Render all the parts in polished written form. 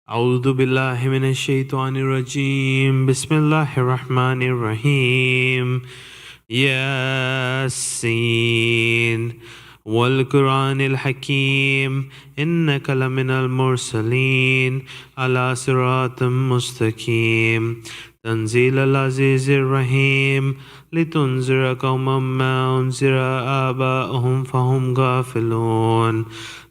أعوذ بالله من الشيطان الرجيم بسم الله الرحمن الرحيم ياسين والقرآن الحكيم إنك لمن المرسلين على صراط مستقيم تنزيل العزيز الرحيم لتنذر قوما ما أنذر آباؤهم فهم غافلون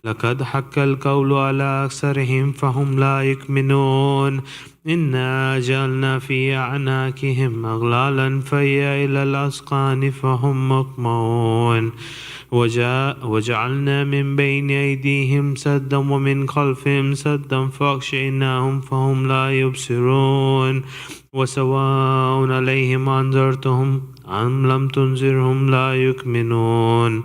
لقد حق القول على أكثرهم فهم لا يؤمنون إنا جعلنا في أعناقهم أغلالا فهي إلى الأذقان فهم مقمحون وجعلنا من بين أيديهم سدا ومن خلفهم سدا فأغشيناهم فهم لا يبصرون وسواء عليهم أنذرتهم أم لم تنذرهم لا يؤمنون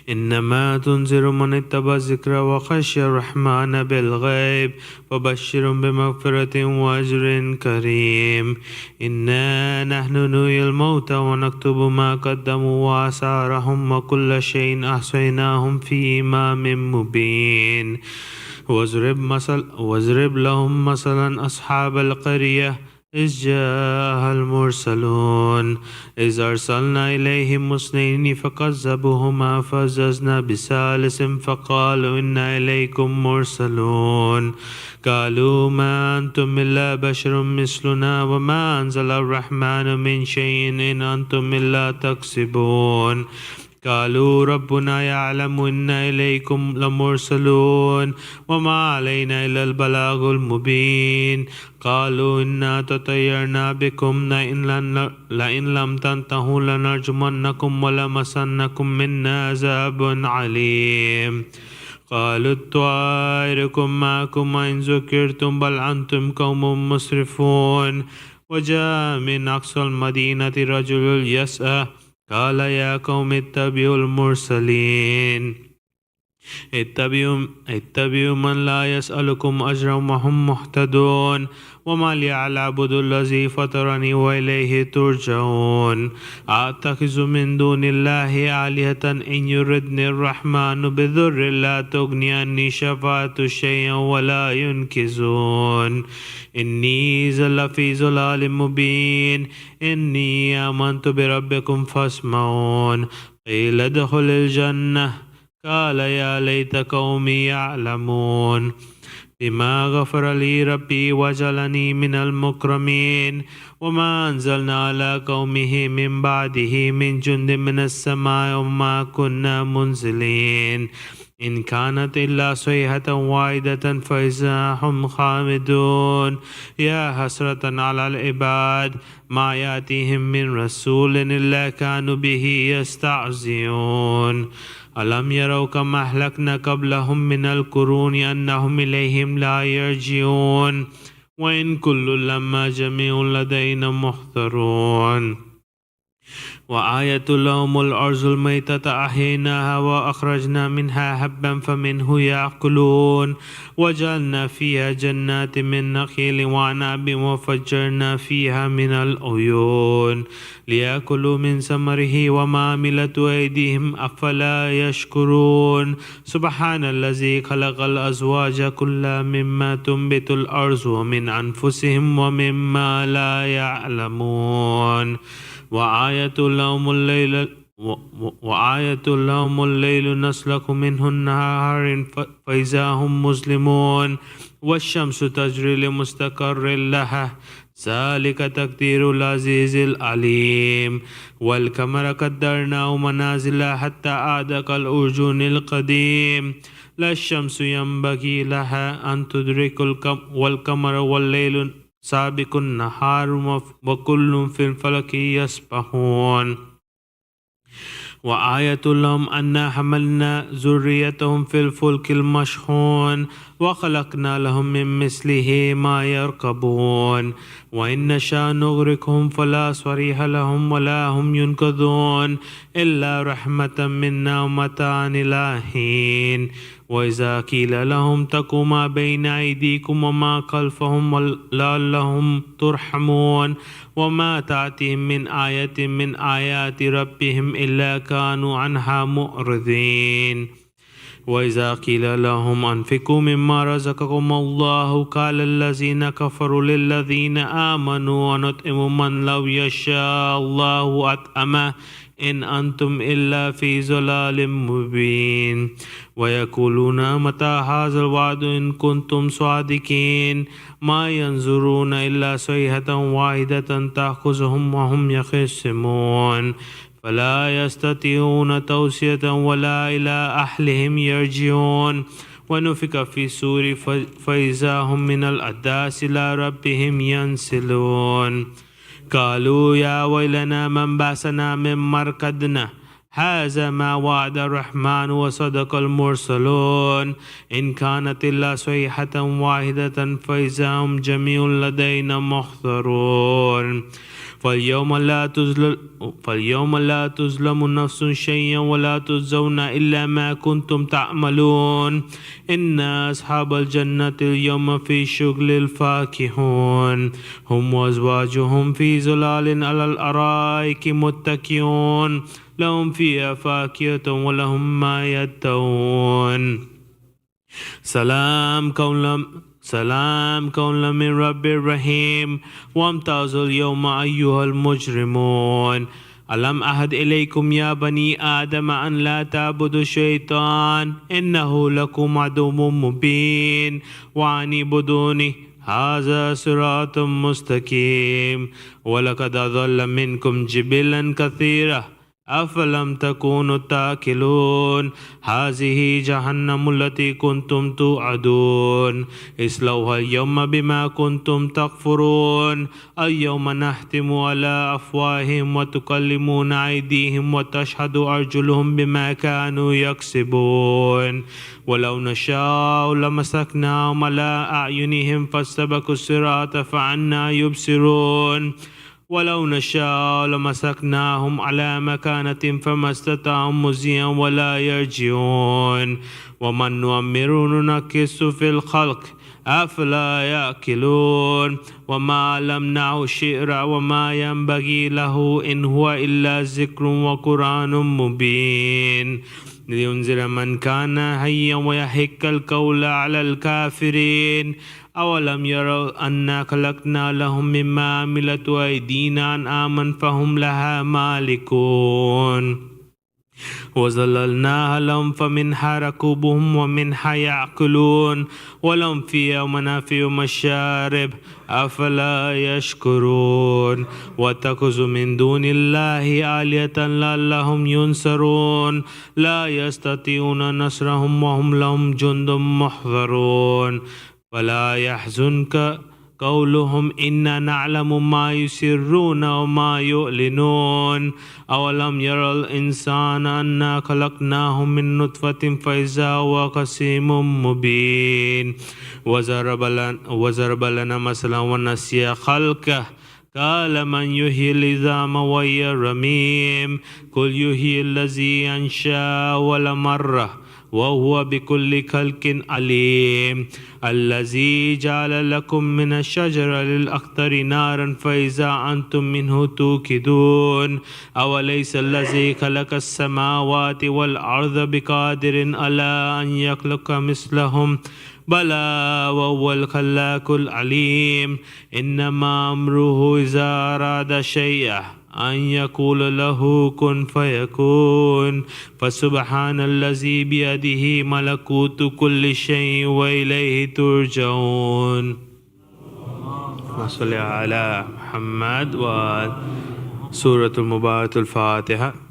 إنما تنذر من اتبع الذكر وخشي الرحمن بالغيب فبشرهم بمغفرة وأجر كريم إنا نحن نحيي الموتى ونكتب ما قدموا وآثارهم وكل شيء أحصيناه في إمام مبين واضرب لهم مثلا أصحاب القرية إذ جاءها المرسلون إذ أرسلنا إليهم اثنين فكذبوهما فعززنا بثالث فقالوا إنا إليكم مرسلون قالوا ما أنتم إلا بشر مثلنا وما أنزل الرحمن من شيء إن أنتم إلا تكسبون قالوا ربنا يعلم إنا إليكم لمرسلون وما علينا إلا البلاغ المبين قالوا إنا تطيرنا بكم لئن لم تنتهوا لنرجمنكم ولمسنكم منا عذاب عليم قالوا طائركم معكم إن ذكرتم بل أنتم قوم مسرفون وجاء من أقصى المدينة رجل يسعى قال يا قوم اتبعوا المرسلين اتبعوا من لا يسألكم أجرا وهم مهتدون وما لي أعبد الذي فطرني وإليه ترجعون أتخذ من دون الله آلهة إن يردني الرحمن بضر لا تغني عني شفاعة شيئا ولا ينقذون إني لفي ضلال مبين إني آمنت بربكم فاسمعون قيل ادخل الجنة قال يا ليت قومي يعلمون بما غفر لي ربي وجعلني من المكرمين وما أنزلنا على قومه من بعده من جند من السماء وما كنا منزلين إن كانت إلا صيحة واحدة فإذا هم خامدون يا حسرة على العباد ما يأتيهم من رسول إلا كانوا به يستهزئون ألم يروا كما أهلكنا قبلهم من القرون أنهم إليهم لا يرجعون وإن كل لما جميع لدينا محضرون وآية لهم الأرض الميتة أحييناها وأخرجنا منها حبا فمنه يأكلون وجعلنا فيها جنات من نخيل وعنب وفجرنا فيها من العيون ليأكلوا من ثمره وما عملت أيديهم أفلا يشكرون سبحان الذي خلق الأزواج كلها مما تنبت الأرض ومن أنفسهم ومما لا يعلمون وآية لهم الليل نسلك منه النهار فإذا هم مسلمون والشمس تجري لمستقر لها ذلك تقدير العزيز العليم والقمر قدرناه منازل حتى عاد كالعرجون القديم لا الشمس ينبغي لها أن تدرك والقمر والليل سابق النهار وكل في الفلك يسبحون وآية لهم أنا حملنا ذريتهم في الفلك المشحون وخلقنا لهم من مثله ما يركبون وإن نشاء نغرقهم فلا صريخ لهم ولا هم ينقذون إلا رحمة منا ومتاعا إلى حين وإذا قيل لهم اتقوا ما بين أيديكم وما خلفهم لعلهم ترحمون وما تأتيهم من آية من آيات ربهم إلا كانوا عنها معرضين وإذا قيل لهم أنفقوا مما رزقكم الله قال الذين كفروا للذين آمنوا ونطعم من لو يشاء الله أطعمه إن أنتم إلا في ضلال مبين ويقولون متى هذا الوعد إن كنتم صادقين ما ينظرون إلا صيحة واحدة تأخذهم وهم يخصمون فلا يستطيعون توصية ولا إلى أهلهم يرجعون ونفخ في الصور فإذا هم من الأحداث إلى ربهم ينسلون قالوا يا ويلنا من بعثنا من مرقدنا هذا ما وعد الرحمن وصدق المرسلون إن كانت إلا صيحة واحدة فإذا هم جميع لدينا محضرون فاليوم لا تظلم نفس شيئا ولا تجزون إلا ما كنتم تعملون إن أصحاب الجنة اليوم في شغل فاكهون هم وأزواجهم في ظلال على الأرائك متكئون لهم فيها فاكهة ولهم ما يدعون سلام قولا من رب الرحيم وامتازوا اليوم أيها المجرمون ألم أعهد إليكم يا بني آدم أن لا تعبدوا الشيطان إنه لكم عدو مبين وأن اعبدوني هذا صراط مستقيم ولقد أضل منكم جبلا كثيرا أفلم تكونوا تاكلون هذه جهنم التي كنتم توعدون اصلوها اليوم بما كنتم تكفرون اليوم نختم على أفواههم وتكلمنا أيديهم وتشهد أرجلهم بما كانوا يكسبون ولو نشاء لمسكناهم على أعينهم فاستبقوا الصراط فعنا يبصرون ولو نشاء لمسكناهم على مكانة فما استطاعوا مزيا ولا يرجعون ومن نؤمر ننكس في الخلق أفلا يأكلون وما علمناه الشعر وما ينبغي له إن هو إلا ذكر وقرآن مبين لينذر من كان حيا ويحق القول على الكافرين أولم يروا أنا خلقنا لهم مما عملت أيدينا أنعاما فهم لها مالكون وظللناها لهم فمنها ركوبهم ومنها يأكلون ولهم فيها منافع ومشارب أفلا يشكرون واتخذوا من دون الله آلهة لعلهم ينصرون لا يستطيعون نصرهم وهم لهم جند محضرون ولا يحزنك قولهم إنا نعلم ما يسرون وما يعلنون أولم يرى الإنسان أنا خلقناه من نطفة فإذا هو خصيم مبين وضرب لنا مثلا ونسي خلقه قال من يحيي العظام وهي رميم قل يحيي الذي أنشأ أول مرة وهو بكل خلق عليم الذي جعل لكم من الشجر الأخضر نارا فإذا أنتم منه توقدون أوليس الذي خلق السماوات والأرض بقادر على أن يخلق مثلهم بلى وهو الخلاق العليم إنما أمره إذا أراد شيئا أن يقول له كن فيكون فسبحان الذي بيده ملكوت كل شيء وإليه ترجعون صل على محمد وسورة المباركة الفاتحة.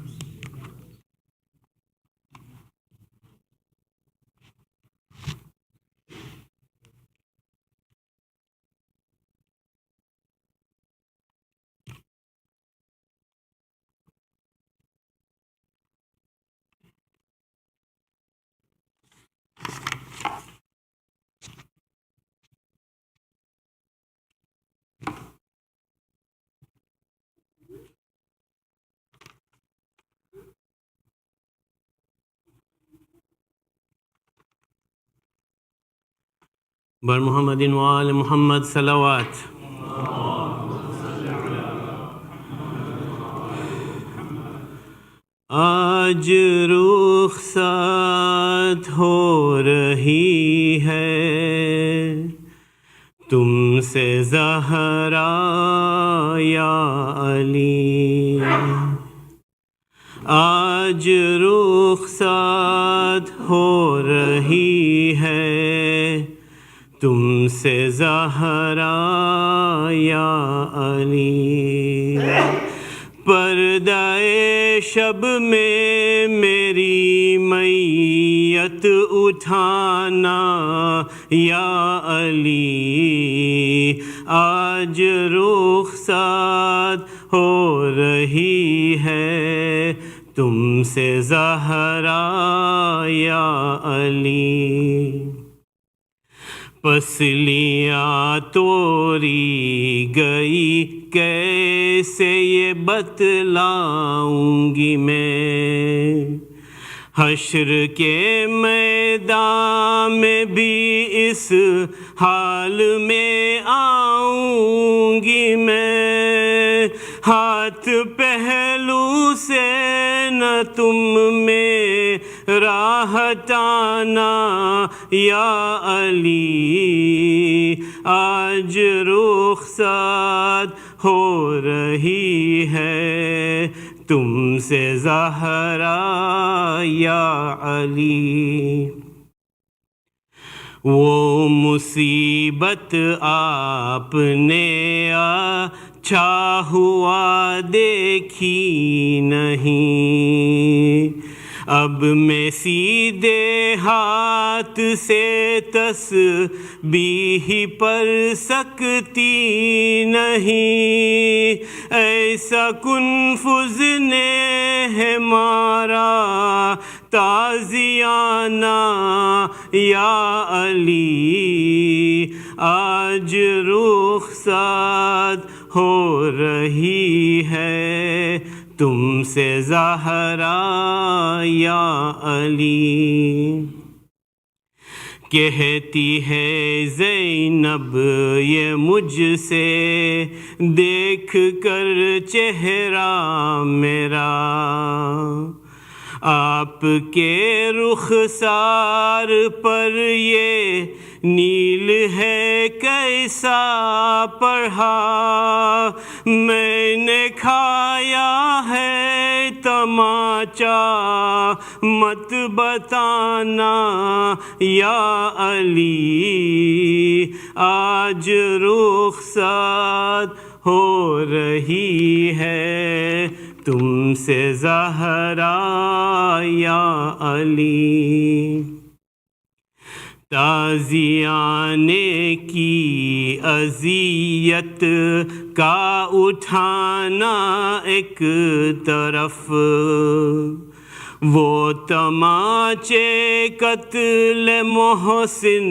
بر محمد وآل محمد صلوات. آج رخصت ہو رہی ہے تم سے زہرا یا علی، آج رخصت ہو رہی ہے تم سے زہرا یا علی، پردہ شب میں میری میت اٹھانا یا علی، آج رخصت ہو رہی ہے تم سے زہرا یا علی، پسلیاں توڑی گئی کیسے یہ بتلاؤں گی میں، حشر کے میدان میں بھی اس حال میں آؤں گی میں، ہاتھ پہلو سے نہ تم میں راہ ہٹانا یا علی، آج رخصت ہو رہی ہے تم سے زہرا یا علی، وہ مصیبت آپ نے اچھا ہوا دیکھی نہیں، اب میں سیدھے ہاتھ سے تسبیح پڑھ سکتی نہیں، ایسا کنفذ نے ہے مارا تازیانہ یا علی، آج رخصت ہو رہی ہے تم سے زہرا یا علی، کہتی ہے زینب یہ مجھ سے دیکھ کر چہرہ میرا، آپ کے رخسار پر یہ نیل ہے کیسا پڑھا، میں نے کھایا ہے تماچا مت بتانا یا علی، آج رخصت ہو رہی ہے تم سے زہرا یا علی، تازیانے کی اذیت کا اٹھانا ایک طرف، وہ تماچے قتل محسن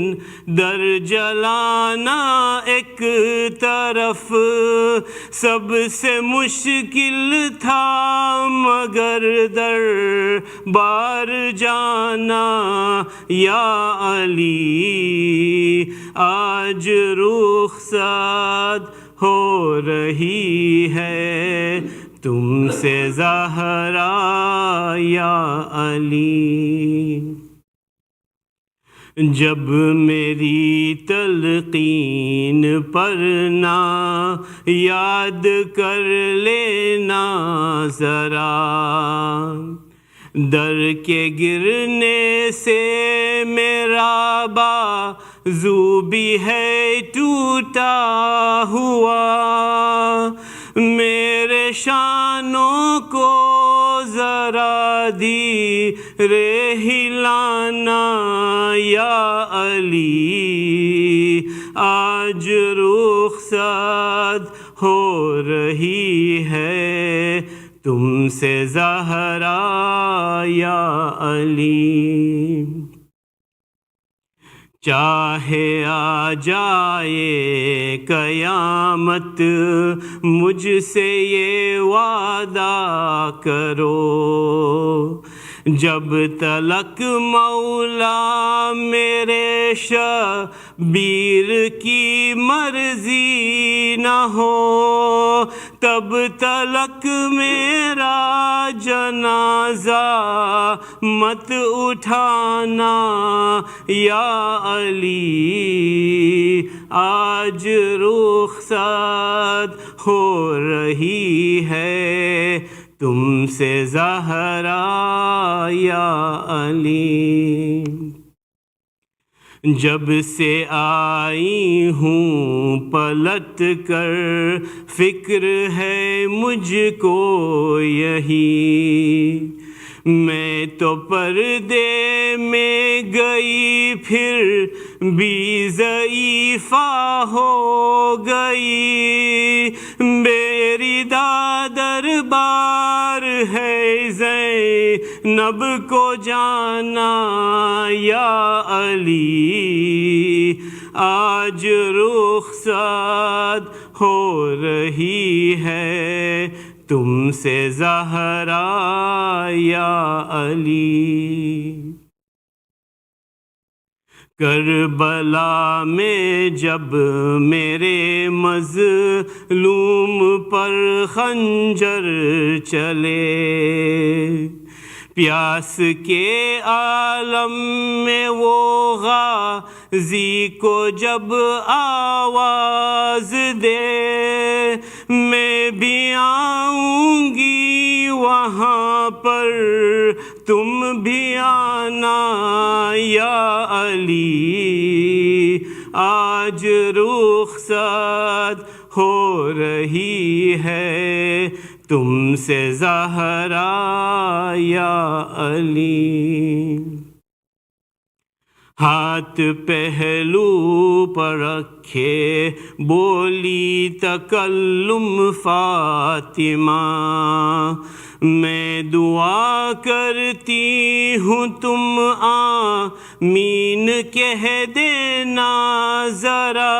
در جلانا ایک طرف، سب سے مشکل تھا مگر در بار جانا یا علی، آج رخصت ہو رہی ہے تم سے زہرا یا علی، جب میری تلقین پڑھنا یاد کر لینا ذرا، در کے گرنے سے میرا بازو بھی ہے ٹوٹا ہوا، میرے شانوں کو ذرا دھیرے ہلانا یا علی، آج رخصت ہو رہی ہے تم سے زہرا یا علی، چاہے آ جائے قیامت مجھ سے یہ وعدہ کرو، جب تلک مولا میرے شبیر کی مرضی نہ ہو، تب تلک میرا جنازہ مت اٹھانا یا علی، آج رخصت ہو رہی ہے تم سے زہرا یا علی۔ جب سے آئی ہوں پلٹ کر فکر ہے مجھ کو یہی، میں تو پردے میں گئی پھر بھی ضعیفہ ہو گئی، میری دربار ہے زینب کو جانا یا علی، آج رخصت ہو رہی ہے تم سے زہرا یا علی۔ کربلا میں جب میرے مظلوم پر خنجر چلے، پیاس کے عالم میں وہ غازی کو جب آواز دے، میں بھی آؤں گی وہاں پر تم بھی آنا یا علی، آج رخصت ہو رہی ہے تم سے زہرا یا علی۔ ہاتھ پہلو پر رکھے بولی تکلم فاطمہ، میں دعا کرتی ہوں تم آمین کہہ دینا ذرا،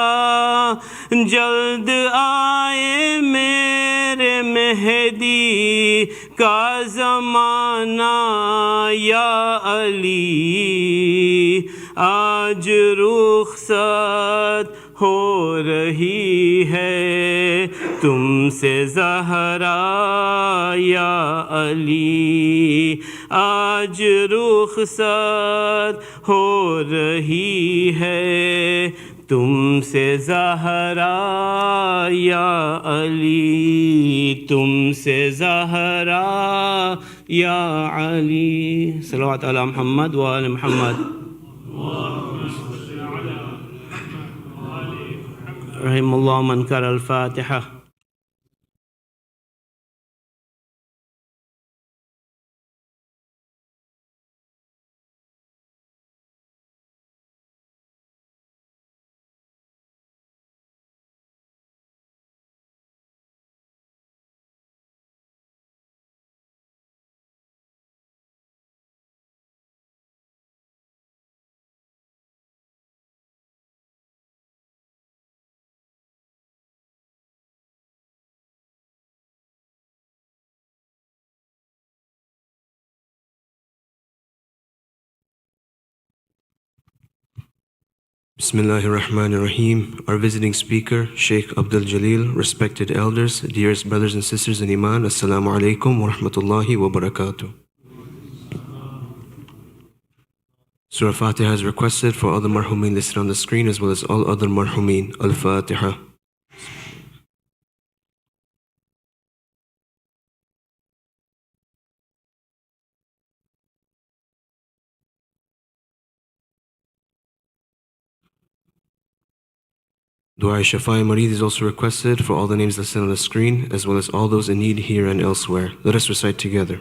جلد آئے میرے مہدی کا زمانہ یا علی، آج رخصت ہو رہی ہے تم سے زہرا یا علی، آج رخصت ہو رہی ہے تم سے زہرا یا علی، تم سے زہرا یا علی۔ صلوات علی محمد و آل محمد۔ رحم اللہ من قرأ الفاتحہ۔ Bismillahirrahmanirrahim. Our visiting speaker, Sheikh Abdul Jalil, respected elders, dearest brothers and sisters in Iman, Assalamu alaikum wa rahmatullahi wa barakatuh. Surah Fatiha is requested for all the marhumin listed on the screen as well as all other marhumin. Al-Fatiha. Dua Shafa'i Marid is also requested for all the names listed on the screen, as well as all those in need here and elsewhere. Let us recite together.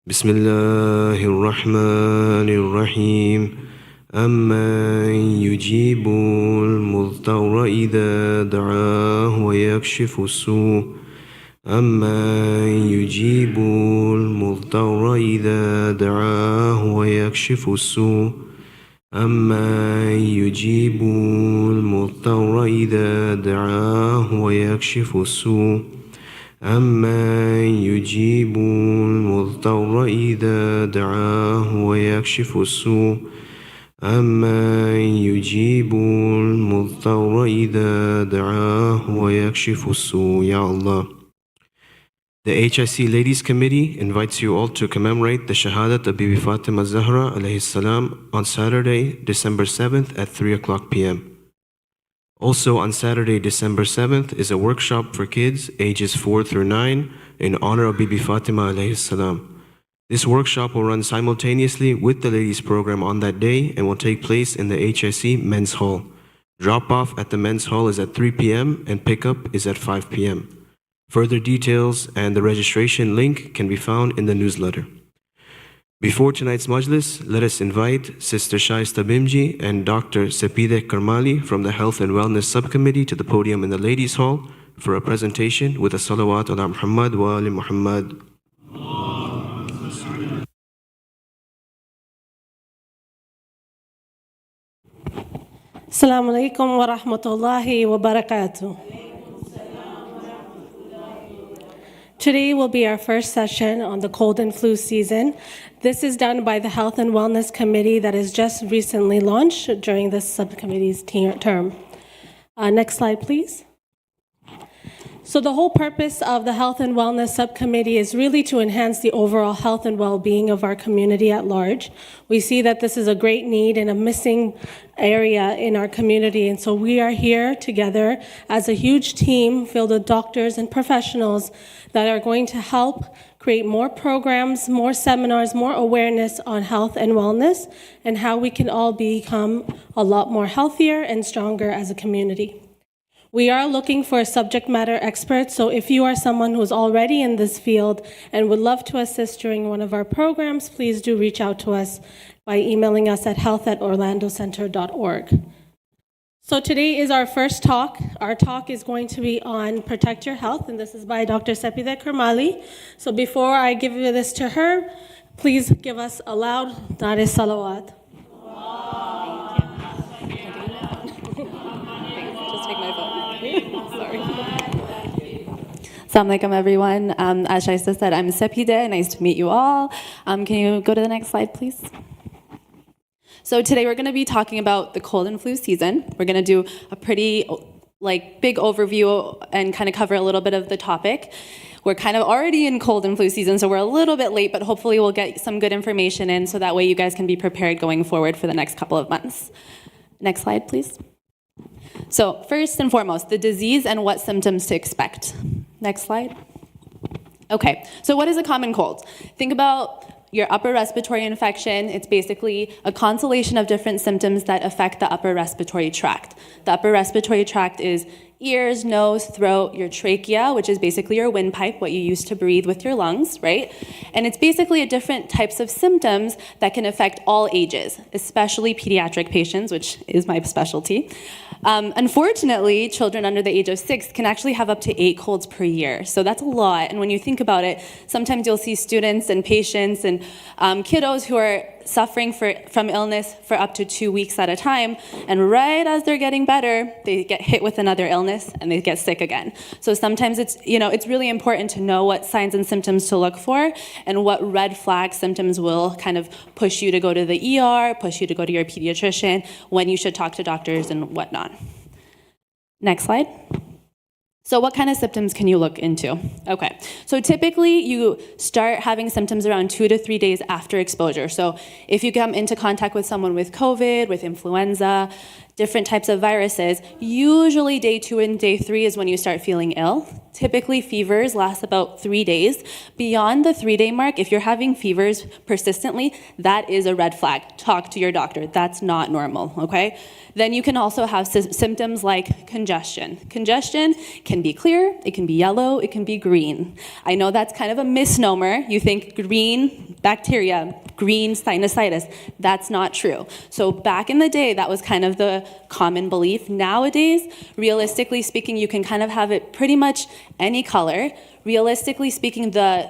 Bismillahirrahmanirrahim. أَمَّنْ يُجِيبُ الْمُضْطَرَّ إِذَا دَعَاهُ وَيَكْشِفُ السُّوءَ أَمَّنْ يُجِيبُ الْمُضْطَرَّ إِذَا دَعَاهُ وَيَكْشِفُ السُّوءَ أَمَّنْ يُجِيبُ الْمُضْطَرَّ إِذَا دَعَاهُ وَيَكْشِفُ السُّوءَ أَمَّنْ يُجِيبُ الْمُضْطَرَّ إِذَا دَعَاهُ وَيَكْشِفُ السُّوءَ أَمَّنْ يُجِيبُ الْمُضْطَرَّ إِذَا دَعَاهُ وَيَكْشِفُ السُّوءَ. Ya Allah. The HIC Ladies Committee invites you all to commemorate the Shahadat of Bibi Fatima Zahra alayhi salam on Saturday, December 7th at 3 o'clock p.m. Also on Saturday, December 7th is a workshop for kids ages 4 through 9 in honor of Bibi Fatima alayhi salam. This workshop will run simultaneously with the ladies program on that day and will take place in the HIC Men's Hall. Drop-off at the Men's Hall is at 3 p.m. and pickup is at 5 p.m. Further details and the registration link can be found in the newsletter. Before tonight's Majlis, let us invite Sister Shaista Bimji and Dr. Sapide Karmali from the Health and Wellness Subcommittee to the podium in the Ladies' Hall for a presentation with a salawat ala Muhammad wa ali Muhammad. Assalamu alaikum wa rahmatullahi wa barakatuh. Today will be our first session on the cold and flu season. This is done by the Health and Wellness Committee that is just recently launched during this subcommittee's term. Next slide, please. So the whole purpose of the Health and Wellness Subcommittee is really to enhance the overall health and well-being of our community at large. We see that this is a great need and a missing area in our community, and so we are here together as a huge team filled with doctors and professionals that are going to help create more programs, more seminars, more awareness on health and wellness, and how we can all become a lot more healthier and stronger as a community. We are looking for subject matter experts, so if you are someone who's already in this field and would love to assist during one of our programs, please do reach out to us by emailing us at health@orlandocenter.org. So today is our first talk. Our talk is going to be on Protect Your Health, and this is by Dr. Sapide Karmali. So before I give this to her, please give us a loud Nare Salawat. Assalamu alaikum, everyone. As Shaista said, I'm Sapide. Nice to meet you all. Can you go to the next slide, please? So today we're going to be talking about the cold and flu season. We're going to do a pretty big overview and kind of cover a little bit of the topic. We're kind of already in cold and flu season, so we're a little bit late, but hopefully we'll get some good information in so that way you guys can be prepared going forward for the next couple of months. Next slide, please. So first and foremost, the disease and what symptoms to expect. Next slide. Okay, so what is a common cold? Think about your upper respiratory infection. It's basically a constellation of different symptoms that affect the upper respiratory tract. The upper respiratory tract is ears, nose, throat, your trachea, which is basically your windpipe, what you use to breathe with your lungs, right? And it's basically different types of symptoms that can affect all ages, especially pediatric patients, which is my specialty. Unfortunately, children under the age of 6 can actually have up to 8 colds per year. So that's a lot. And when you think about it, sometimes you'll see students and patients and kiddos who are suffering from illness for up to 2 weeks at a time. And right as they're getting better, they get hit with another illness and they get sick again. So sometimes it's really important to know what signs and symptoms to look for and what red flag symptoms will kind of push you to go to the ER, push you to go to your pediatrician, when you should talk to doctors and whatnot. Next slide. So what kind of symptoms can you look into? Okay, so typically you start having symptoms around 2 to 3 days after exposure. So if you come into contact with someone with COVID, with influenza, different types of viruses, usually day 2 and day 3 is when you start feeling ill. Typically fevers last about 3 days. Beyond the 3-day mark, if you're having fevers persistently, that is a red flag. Talk to your doctor. That's not normal, okay? Then you can also have symptoms like congestion. Congestion can be clear, it can be yellow, it can be green. I know that's kind of a misnomer. You think green bacteria, green sinusitis. That's not true. So back in the day, that was kind of the common belief. Nowadays, realistically speaking, you can kind of have it pretty much any color. Realistically speaking, the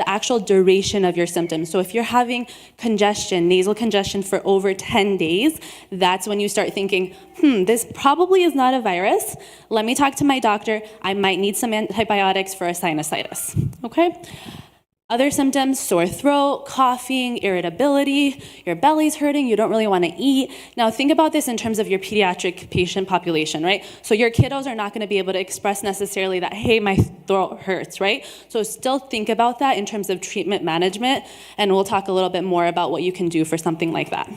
actual duration of your symptoms. So if you're having congestion, nasal congestion for over 10 days, that's when you start thinking, this probably is not a virus. Let me talk to my doctor. I might need some antibiotics for a sinusitis, okay? Other symptoms, sore throat, coughing, irritability, your belly's hurting, you don't really want to eat. Now think about this in terms of your pediatric patient population, right? So your kiddos are not going to be able to express necessarily that, hey, my throat hurts, right? So still think about that in terms of treatment management, and we'll talk a little bit more about what you can do for something like that.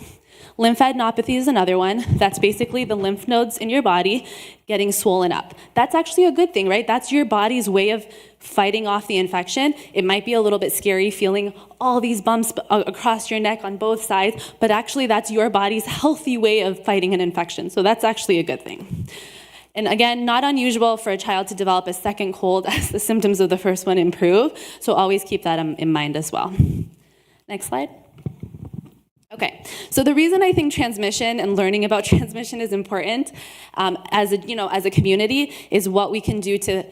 Lymphadenopathy is another one. That's basically the lymph nodes in your body getting swollen up. That's actually a good thing, right? That's your body's way of fighting off the infection. It might be a little bit scary feeling all these bumps across your neck on both sides, but actually that's your body's healthy way of fighting an infection. So that's actually a good thing. And again, not unusual for a child to develop a second cold as the symptoms of the first one improve. So always keep that in mind as well. Next slide. Okay, so the reason I think transmission and learning about transmission is important as a community is what we can do to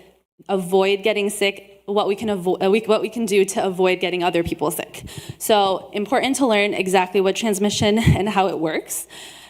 avoid getting sick, what we can do to avoid getting other people sick. So important to learn exactly what transmission and how it works.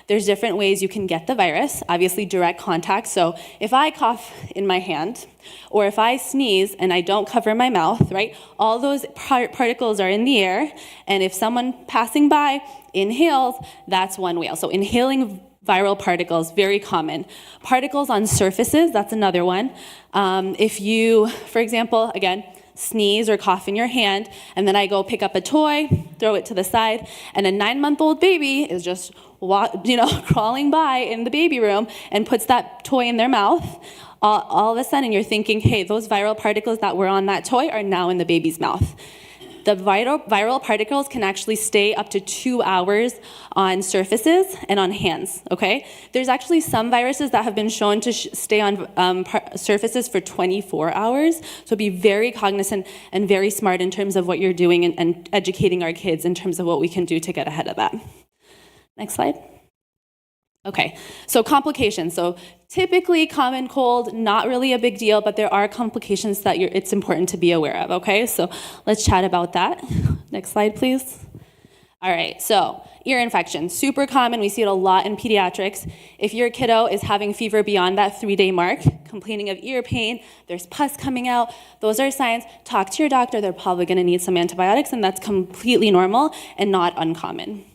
There's different ways you can get the virus, obviously direct contact. So if I cough in my hand, or if I sneeze and I don't cover my mouth, right, all those particles are in the air, and if someone passing by inhales, that's one way. So inhaling viral particles, very common. Particles on surfaces, that's another one. If you, for example, again, sneeze or cough in your hand, and then I go pick up a toy, throw it to the side, and a 9-month-old baby is just crawling by in the baby room and puts that toy in their mouth, all of a sudden you're thinking, hey, those viral particles that were on that toy are now in the baby's mouth. The viral particles can actually stay up to 2 hours on surfaces and on hands, okay? There's actually some viruses that have been shown to stay on surfaces for 24 hours, so be very cognizant and very smart in terms of what you're doing and educating our kids in terms of what we can do to get ahead of that. Next slide. Okay, so complications. So typically common cold, not really a big deal, but there are complications that it's important to be aware of, okay? So let's chat about that. Next slide, please. All right, so ear infection, super common. We see it a lot in pediatrics. If your kiddo is having fever beyond that 3-day mark, complaining of ear pain, there's pus coming out, those are signs. Talk to your doctor. They're probably going to need some antibiotics, and that's completely normal and not uncommon.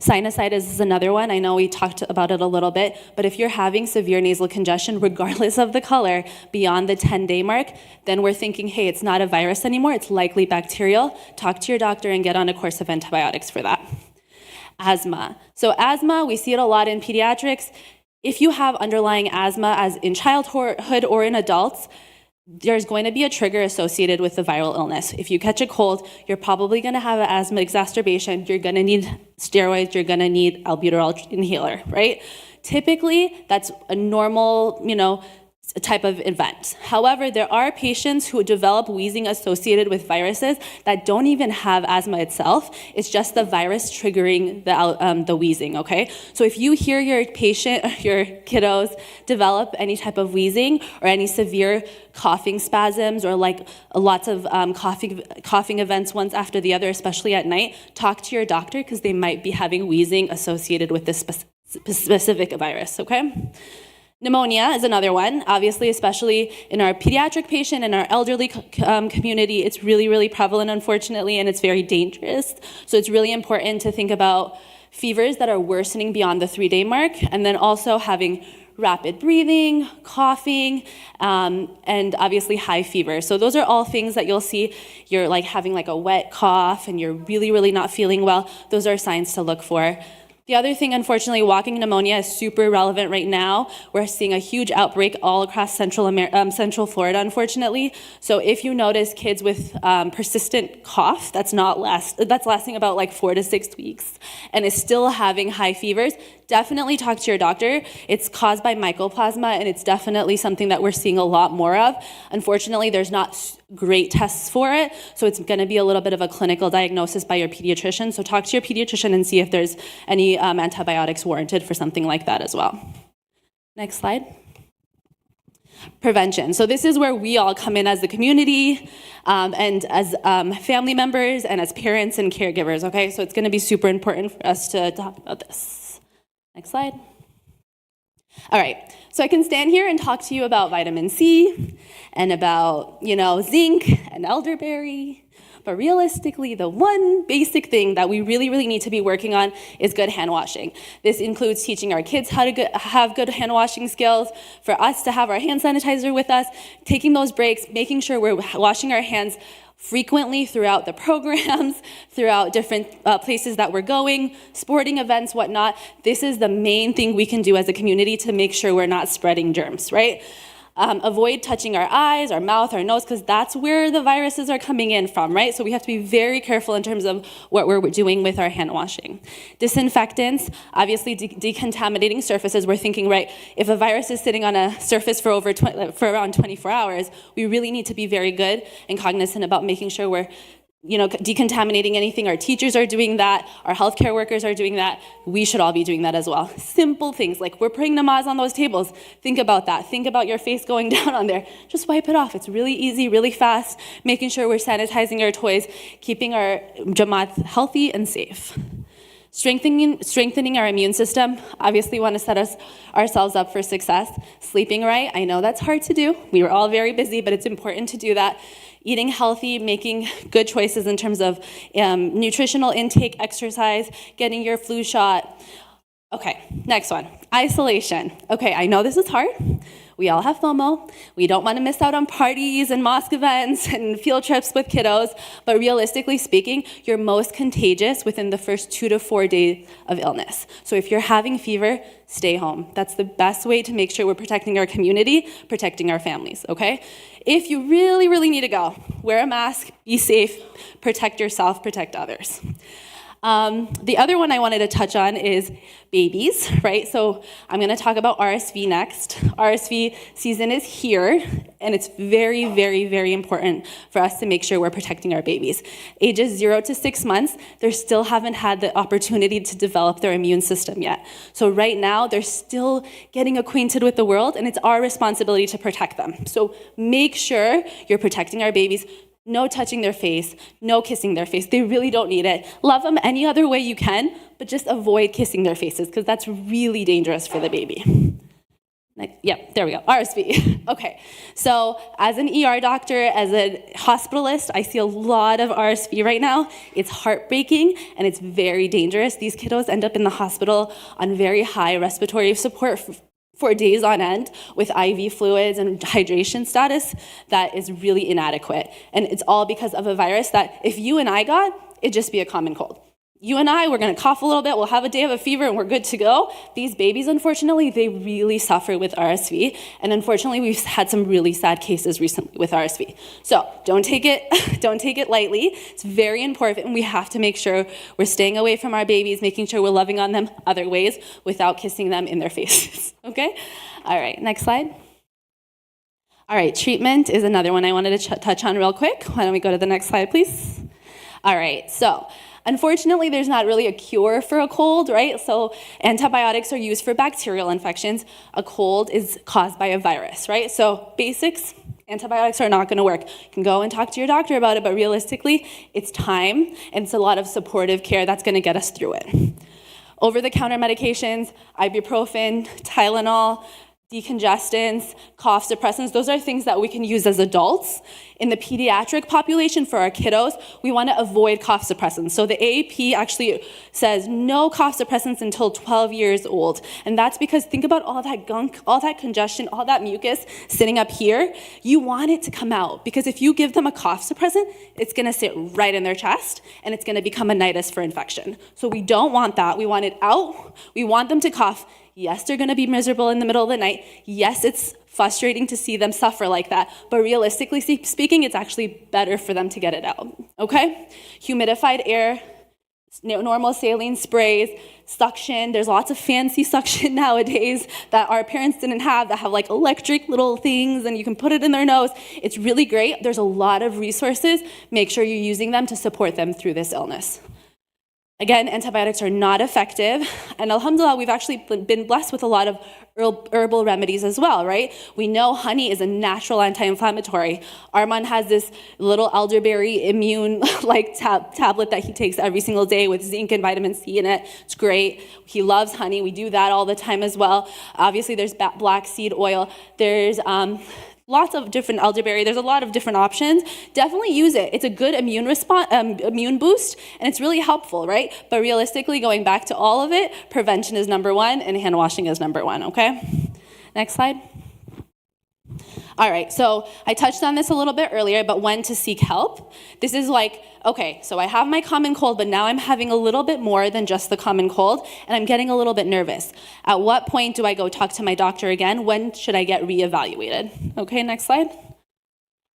Sinusitis is another one. I know we talked about it a little bit, but if you're having severe nasal congestion, regardless of the color, beyond the 10-day mark, then we're thinking, hey, it's not a virus anymore, it's likely bacterial. Talk to your doctor and get on a course of antibiotics for that. Asthma. So asthma, we see it a lot in pediatrics. If you have underlying asthma as in childhood or in adults, there's going to be a trigger associated with the viral illness. If you catch a cold, you're probably going to have an asthma exacerbation. You're going to need steroids. You're going to need albuterol inhaler, right? Typically, that's a normal, type of event. However, there are patients who develop wheezing associated with viruses that don't even have asthma itself. It's just the virus triggering the wheezing, okay? So if you hear your kiddos develop any type of wheezing or any severe coughing spasms or like lots of coughing events once after the other, especially at night, talk to your doctor because they might be having wheezing associated with this specific virus, okay? Pneumonia is another one, obviously, especially in our pediatric patient and our elderly community. It's really, really prevalent, unfortunately, and it's very dangerous. So it's really important to think about fevers that are worsening beyond the 3-day mark, and then also having rapid breathing, coughing, and obviously high fever. So those are all things that you'll see. You're like having like a wet cough and you're really, really not feeling well. Those are signs to look for. The other thing, unfortunately, walking pneumonia is super relevant right now. We're seeing a huge outbreak all across Central Florida, unfortunately. So if you notice kids with persistent cough that's lasting about like 4 to 6 weeks and is still having high fevers, definitely talk to your doctor. It's caused by mycoplasma, and it's definitely something that we're seeing a lot more of. Unfortunately, there's not great tests for it, so it's going to be a little bit of a clinical diagnosis by your pediatrician. So talk to your pediatrician and see if there's any antibiotics warranted for something like that as well. Next slide. Prevention. So this is where we all come in as the community and as family members and as parents and caregivers, okay? So it's going to be super important for us to talk about this. Next slide. All right, so I can stand here and talk to you about vitamin C and about, zinc and elderberry, But realistically, the one basic thing that we really, really need to be working on is good hand washing. This includes teaching our kids how to have good hand washing skills, for us to have our hand sanitizer with us, taking those breaks, making sure we're washing our hands frequently throughout the programs, throughout different places that we're going, sporting events, whatnot. This is the main thing we can do as a community to make sure we're not spreading germs, right? Avoid touching our eyes, our mouth, our nose, because that's where the viruses are coming in from, right? So we have to be very careful in terms of what we're doing with our hand washing. Disinfectants, obviously decontaminating surfaces. We're thinking, right, if a virus is sitting on a surface for around 24 hours, we really need to be very good and cognizant about making sure we're decontaminating anything. Our teachers are doing that. Our healthcare workers are doing that. We should all be doing that as well. Simple things like we're praying namaz on those tables. Think about that. Think about your face going down on there. Just wipe it off. It's really easy, really fast. Making sure we're sanitizing our toys, keeping our Jamaat healthy and safe. Strengthening our immune system. Obviously, want to set ourselves up for success. Sleeping right. I know that's hard to do. We were all very busy, but it's important to do that. Eating healthy, making good choices in terms of nutritional intake, exercise, getting your flu shot. Okay, next one, isolation. Okay, I know this is hard. We all have FOMO. We don't want to miss out on parties and mosque events and field trips with kiddos, but realistically speaking, you're most contagious within the first 2 to 4 days of illness. So if you're having fever, stay home. That's the best way to make sure we're protecting our community, protecting our families, okay? If you really, really need to go, wear a mask, be safe, protect yourself, protect others. The other one I wanted to touch on is babies, right? So I'm going to talk about RSV next. RSV season is here, and it's very, very, very important for us to make sure we're protecting our babies. Ages 0 to 6 months, they still haven't had the opportunity to develop their immune system yet. So right now, they're still getting acquainted with the world, and it's our responsibility to protect them. So make sure you're protecting our babies. No touching their face, no kissing their face. They really don't need it. Love them any other way you can, but just avoid kissing their faces because that's really dangerous for the baby. Yep, there we go, RSV. Okay, so as an ER doctor, as a hospitalist, I see a lot of RSV right now. It's heartbreaking and it's very dangerous. These kiddos end up in the hospital on very high respiratory support for days on end with IV fluids and hydration status that is really inadequate. And it's all because of a virus that if you and I got, it'd just be a common cold. You and I, we're gonna cough a little bit, we'll have a day of a fever and we're good to go. These babies, unfortunately, they really suffer with RSV. And unfortunately, we've had some really sad cases recently with RSV. So don't take it lightly. It's very important and we have to make sure we're staying away from our babies, making sure we're loving on them other ways without kissing them in their faces, okay? All right, next slide. All right, treatment is another one I wanted to touch on real quick. Why don't we go to the next slide, please? All right, so unfortunately, there's not really a cure for a cold, right? So antibiotics are used for bacterial infections. A cold is caused by a virus, right? So basics, antibiotics are not gonna work. You can go and talk to your doctor about it, but realistically, it's time and it's a lot of supportive care that's gonna get us through it. Over-the-counter medications, ibuprofen, Tylenol, decongestants, cough suppressants, those are things that we can use as adults. In the pediatric population for our kiddos, we want to avoid cough suppressants. So the AAP actually says no cough suppressants until 12 years old. And that's because think about all that gunk, all that congestion, all that mucus sitting up here. You want it to come out because if you give them a cough suppressant, it's going to sit right in their chest and it's going to become a nidus for infection. So we don't want that. We want it out. We want them to cough. Yes, they're gonna be miserable in the middle of the night. Yes, it's frustrating to see them suffer like that, but realistically speaking, it's actually better for them to get it out, okay? Humidified air, normal saline sprays, suction. There's lots of fancy suction nowadays that our parents didn't have that have like electric little things and you can put it in their nose. It's really great. There's a lot of resources. Make sure you're using them to support them through this illness. Again, antibiotics are not effective, and alhamdulillah, we've actually been blessed with a lot of herbal remedies as well, right? We know honey is a natural anti-inflammatory. Arman has this little elderberry immune-like tablet that he takes every single day with zinc and vitamin C in it. It's great. He loves honey. We do that all the time as well. Obviously, there's black seed oil. There's lots of different elderberry. There's a lot of different options. Definitely use it. It's a good immune response, immune boost, and it's really helpful, right? But realistically, going back to all of it, prevention is number one, and hand washing is number one, okay? Next slide. All right, so I touched on this a little bit earlier, but when to seek help. This is like, okay, so I have my common cold, but now I'm having a little bit more than just the common cold, and I'm getting a little bit nervous. At what point do I go talk to my doctor again? When should I get reevaluated? Okay, next slide.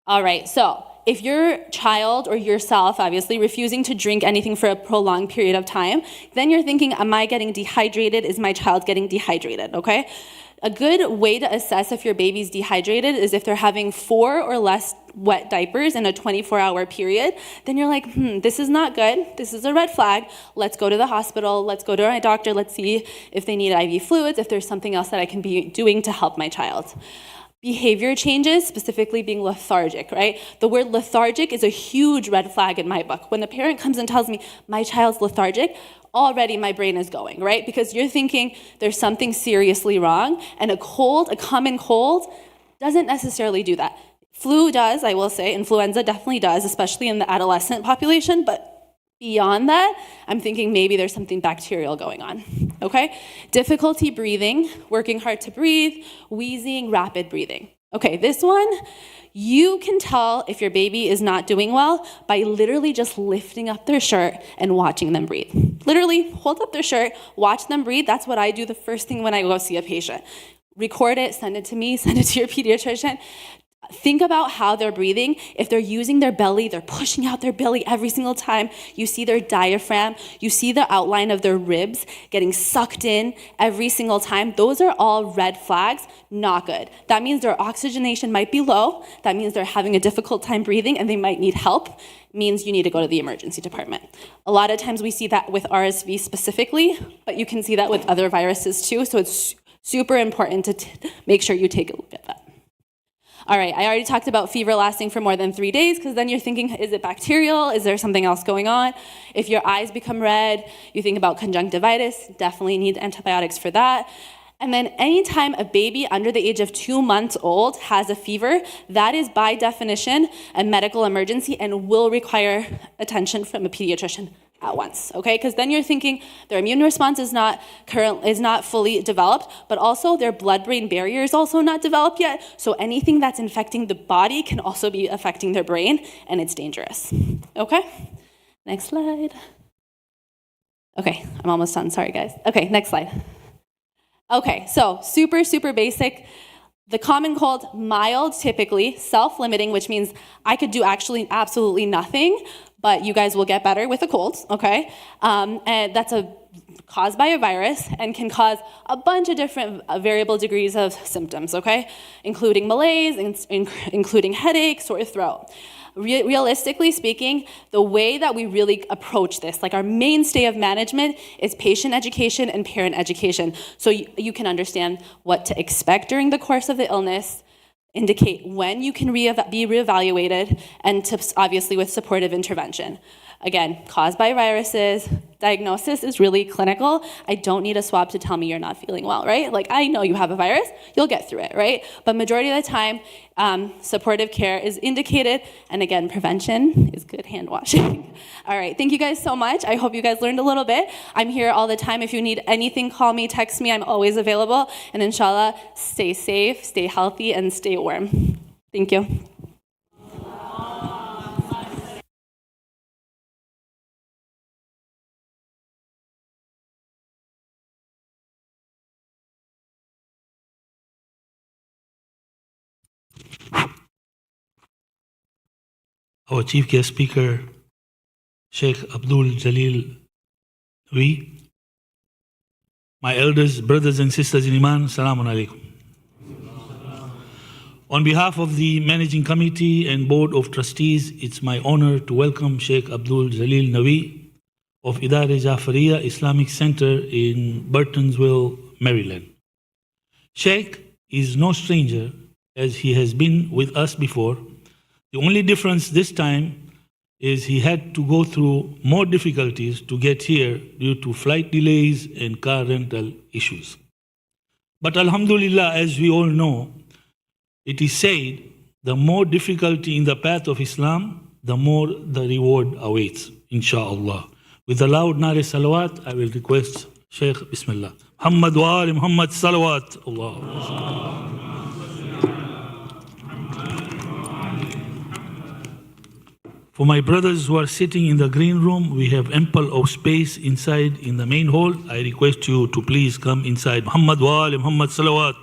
All right, so if your child or yourself, obviously, refusing to drink anything for a prolonged period of time, then you're thinking, am I getting dehydrated? Is my child getting dehydrated, okay? A good way to assess if your baby's dehydrated is if they're having 4 or less wet diapers in a 24-hour period. Then you're like, this is not good. This is a red flag. Let's go to the hospital. Let's go to my doctor. Let's see if they need IV fluids, if there's something else that I can be doing to help my child. Behavior changes, specifically being lethargic, right? The word lethargic is a huge red flag in my book. When the parent comes and tells me, my child's lethargic, already my brain is going, right? Because you're thinking there's something seriously wrong, and a common cold, doesn't necessarily do that. Flu does, I will say, influenza definitely does, especially in the adolescent population, but beyond that, I'm thinking maybe there's something bacterial going on, okay? Difficulty breathing, working hard to breathe, wheezing, rapid breathing. Okay, this one, you can tell if your baby is not doing well by literally just lifting up their shirt and watching them breathe. Literally, hold up their shirt, watch them breathe. That's what I do the first thing when I go see a patient. Record it, send it to me, send it to your pediatrician. Think about how they're breathing. If they're using their belly, they're pushing out their belly every single time. You see their diaphragm, you see the outline of their ribs getting sucked in every single time. Those are all red flags, not good. That means their oxygenation might be low. That means they're having a difficult time breathing and they might need help. Means you need to go to the emergency department. A lot of times we see that with RSV specifically, but you can see that with other viruses too. So it's super important to make sure you take a look at that. All right, I already talked about fever lasting for more than 3 days, because then you're thinking, is it bacterial? Is there something else going on? If your eyes become red, you think about conjunctivitis, definitely need antibiotics for that. And then anytime a baby under the age of 2 months old has a fever, that is by definition a medical emergency and will require attention from a pediatrician at once, okay? Because then you're thinking their immune response is not fully developed, but also their blood-brain barrier is also not developed yet. So anything that's infecting the body can also be affecting their brain, and it's dangerous. Okay? Next slide. Okay, I'm almost done. Sorry, guys. Okay, next slide. Okay, so super, super basic. The common cold, mild typically, self-limiting, which means I could do actually absolutely nothing, but you guys will get better with a cold, okay? And that's caused by a virus and can cause a bunch of different variable degrees of symptoms, okay? Including malaise, including headache, sore throat. Realistically speaking, the way that we really approach this, like our mainstay of management, is patient education and parent education. So you can understand what to expect during the course of the illness, indicate when you can be reevaluated, and tips obviously with supportive intervention. Again, caused by viruses, diagnosis is really clinical. I don't need a swab to tell me you're not feeling well, right? Like, I know you have a virus, you'll get through it, right? But majority of the time, supportive care is indicated, and again, prevention is good hand washing. All right, thank you guys so much. I hope you guys learned a little bit. I'm here all the time. If you need anything, call me, text me. I'm always available. And inshallah, stay safe, stay healthy, and stay warm. Thank you. Our chief guest speaker, Sheikh Abdul, Jalil, Nawee. My elders, brothers and sisters in Iman, Assalamu alaikum. On behalf of the Managing Committee and Board of Trustees, it's my honor to welcome Sheikh Abdul Jalil Nawee of Idare Jafariya Islamic Center in Burtonsville, Maryland. Sheikh is no stranger, as he has been with us before. The only difference this time is he had to go through more difficulties to get here due to flight delays and car rental issues. But alhamdulillah, as we all know, It is said, the more difficulty in the path of Islam, the more the reward awaits, inshallah. With a loud nare salawat, I will request Sheikh, Bismillah. Muhammad wa ali Muhammad salawat. Allah. For my brothers who are sitting in the green room, we have ample of space inside in the main hall. I request you to please come inside. Muhammad wa ali Muhammad salawat.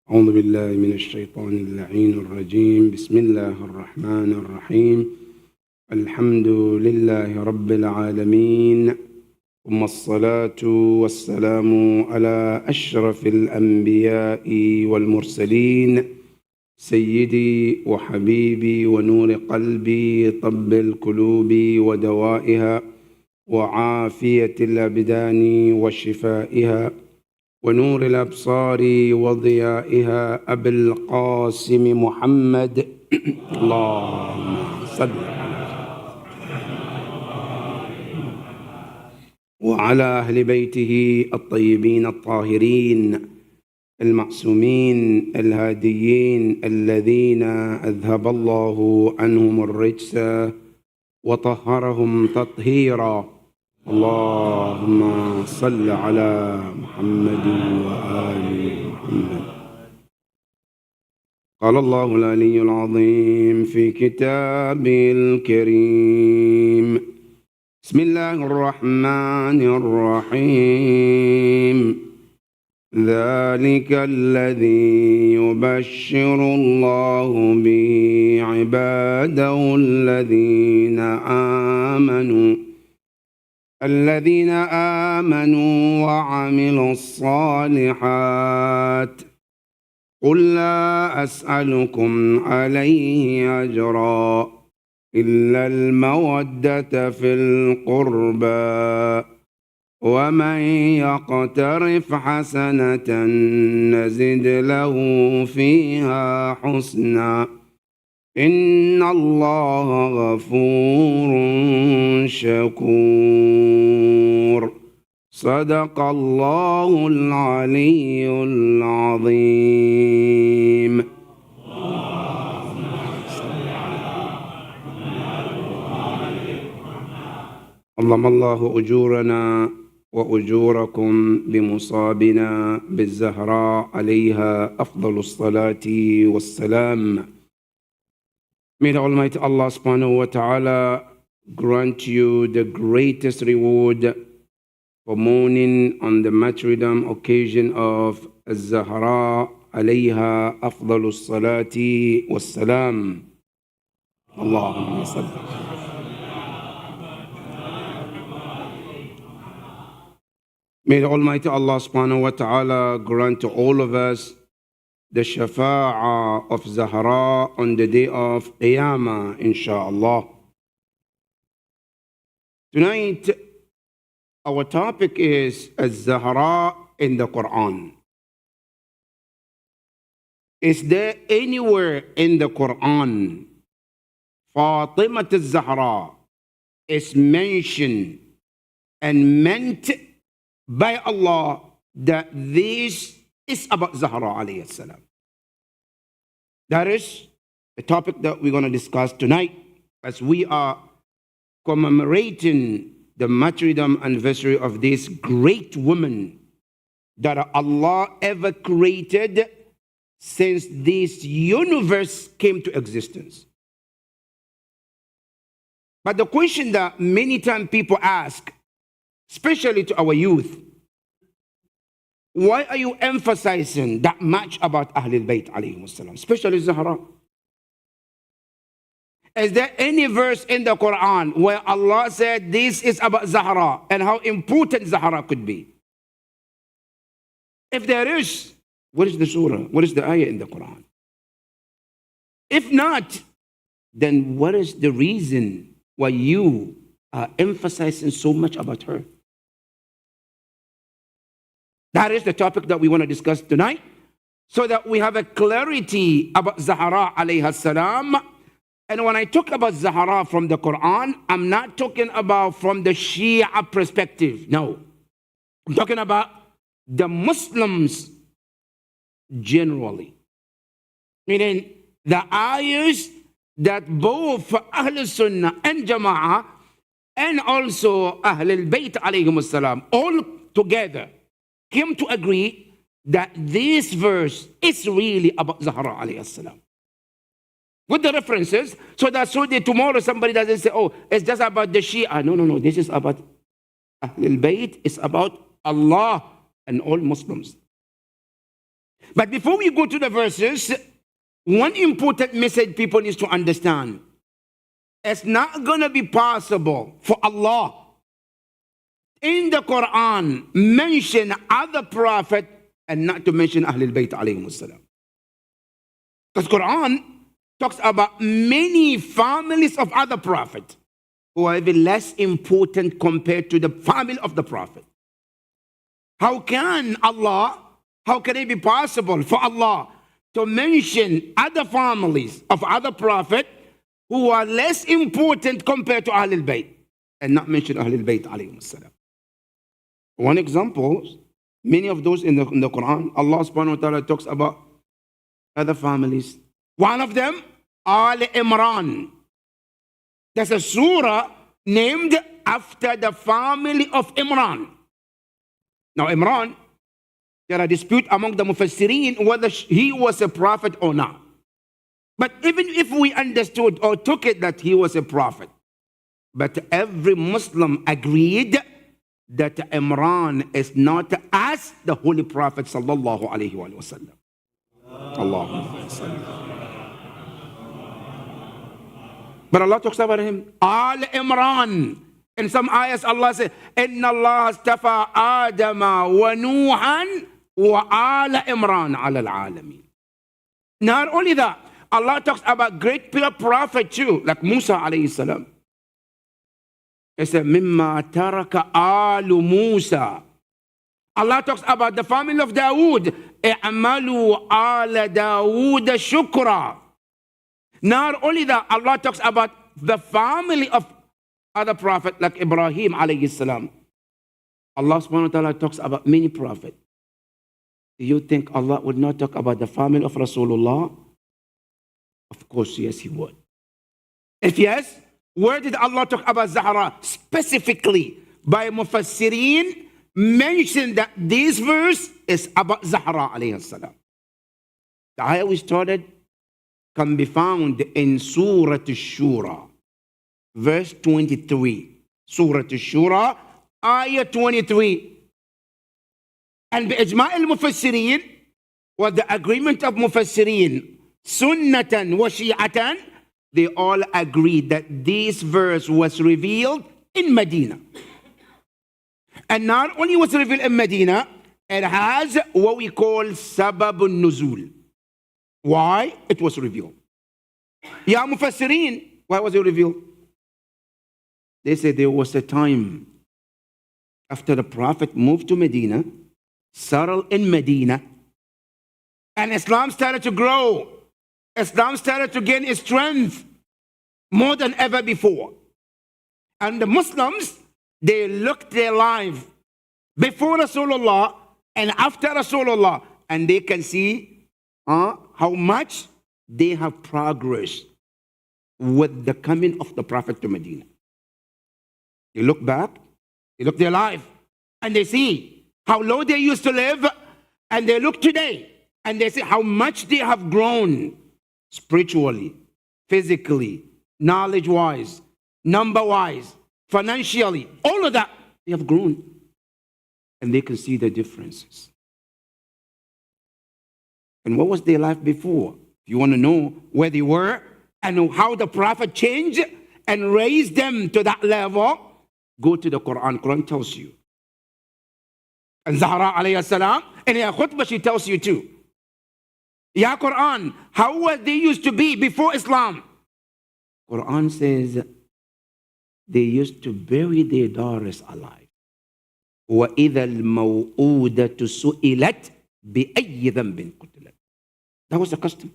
أعوذ بالله من الشيطان اللعين الرجيم بسم الله الرحمن الرحيم الحمد لله رب العالمين ثم الصلاة والسلام على أشرف الأنبياء والمرسلين سيدي وحبيبي ونور قلبي طب القلوب ودوائها وعافية الأبدان وشفائها ونور الأبصار وضيائها أبي القاسم محمد اللهم صل وعلى أهل بيته الطيبين الطاهرين المعصومين الهاديين الذين أذهب الله عنهم الرجس وطهرهم تطهيرا اللهم صل على محمد وآل محمد. قال الله العلي العظيم في كتابه الكريم بسم الله الرحمن الرحيم ذلك الذي يبشر الله به عباده الذين آمنوا وعملوا الصالحات قل لا أسألكم عليه أجرا إلا المودة في القربى ومن يقترف حسنة نزد له فيها حسنا إن الله غفور شكور صدق الله العلي العظيم. اللهم الله أجورنا وأجوركم بمصابنا بالزهراء عليها أفضل الصلاة والسلام. May the Almighty Allah subhanahu wa ta'ala grant you the greatest reward for mourning on the martyrdom occasion of Az-Zahra alayha afdalu salati wassalam. Allahumma salli. May the Almighty Allah subhanahu wa ta'ala grant to all of us the shafa'ah of Zahra on the day of Ayaame, inshallah. Tonight, our topic is Az-Zahra in the Quran. Is there anywhere in the Quran Fatimah al-Zahra is mentioned and meant by Allah that this is about Zahra alayhi salam? That is the topic that we're going to discuss tonight as we are commemorating the martyrdom anniversary of this great woman that Allah ever created since this universe came to existence. But the question that many times people ask, especially to our youth, why are you emphasizing that much about Ahlul Bayt alayhi salam, especially Zahra? Is there any verse in the Quran where Allah said this is about Zahra and how important Zahra could be? If there is, what is the surah? What is the ayah in the Quran? If not, then what is the reason why you are emphasizing so much about her? That is the topic that we want to discuss tonight, so that we have a clarity about Zahra alayha salam. And when I talk about Zahra from the Quran, I'm not talking about from the Shia perspective. No. I'm talking about the Muslims generally. Meaning the ayahs that both Ahl Sunnah and Jama'ah and also Ahlul Bayt alayhim salam all together came to agree that this verse is really about Zahra alayhi salam. With the references, so that tomorrow somebody doesn't say, oh, it's just about the Shia. No. This is about Ahlul Bayt. It's about Allah and all Muslims. But before we go to the verses, one important message people need to understand. It's not going to be possible for Allah in the Quran mention other prophet and not to mention Ahlul Bayt alayhim salam. Because Quran talks about many families of other prophets who are even less important compared to the family of the prophet. How can it be possible for Allah to mention other families of other prophets who are less important compared to Ahlul Bayt and not mention Ahlul Bayt alayhim salam? One example, many of those in the Quran, Allah subhanahu wa ta'ala talks about other families. One of them, Al Imran. There's a surah named after the family of Imran. Now Imran, there are disputes among the Mufassirin whether he was a prophet or not. But even if we understood or took it that he was a prophet, but every Muslim agreed that Imran is not as the Holy Prophet sallallahu alaihi wasallam. Allahumma salli. But Allah talks about him, Al Imran. In some ayahs, Allah says, Inna Allah astafa Adama wa Nuhan wa Ala Imran ala al-alamin. Not only that, Allah talks about great pure prophet too, like Musa alayhi salam. He said, Mimma taraka alu Musa. Allah talks about the family of Dawood. I'malu ala Dawood shukra. Not only that, Allah talks about the family of other prophets like Ibrahim alayhi salam. Allah subhanahu wa ta'ala talks about many prophets. Do you think Allah would not talk about the family of Rasulullah? Of course, yes, he would. If yes, where did Allah talk about Zahra specifically? By Mufassirin mention that this verse is about Zahra alayhi salam. The ayah we started can be found in Surah Shura, verse 23. Surah Shura, ayah 23. And بإجماع المفسرين, with the agreement of Mufassirin, Sunnatan wa Shi'atan, they all agreed that this verse was revealed in Medina. And not only was it revealed in Medina, it has what we call Sababun Nuzul. Why it was revealed. Ya Mufassirin, why was it revealed? They said there was a time after the Prophet moved to Medina, settled in Medina, and Islam started to grow. Islam started to gain its strength more than ever before. And the Muslims, they looked their life before Rasulullah and after Rasulullah, and they can see how much they have progressed with the coming of the Prophet to Medina. They look back, they look their life, and they see how low they used to live, and they look today, and they see how much they have grown spiritually, physically, knowledge-wise, number-wise, financially, all of that, they have grown. And they can see the differences. And what was their life before? If you want to know where they were and how the Prophet changed and raised them to that level, go to the Quran. Quran tells you. And Zahra alayhi salam, in her khutbah, she tells you too. Ya Quran, how were they used to be before Islam? Quran says they used to bury their daughters alive. وَإِذَا الْمَوْءُودَةُ سُئِلَتْ بِأَيِّ ذَنْبٍ قُتِلَتْ. That was the custom.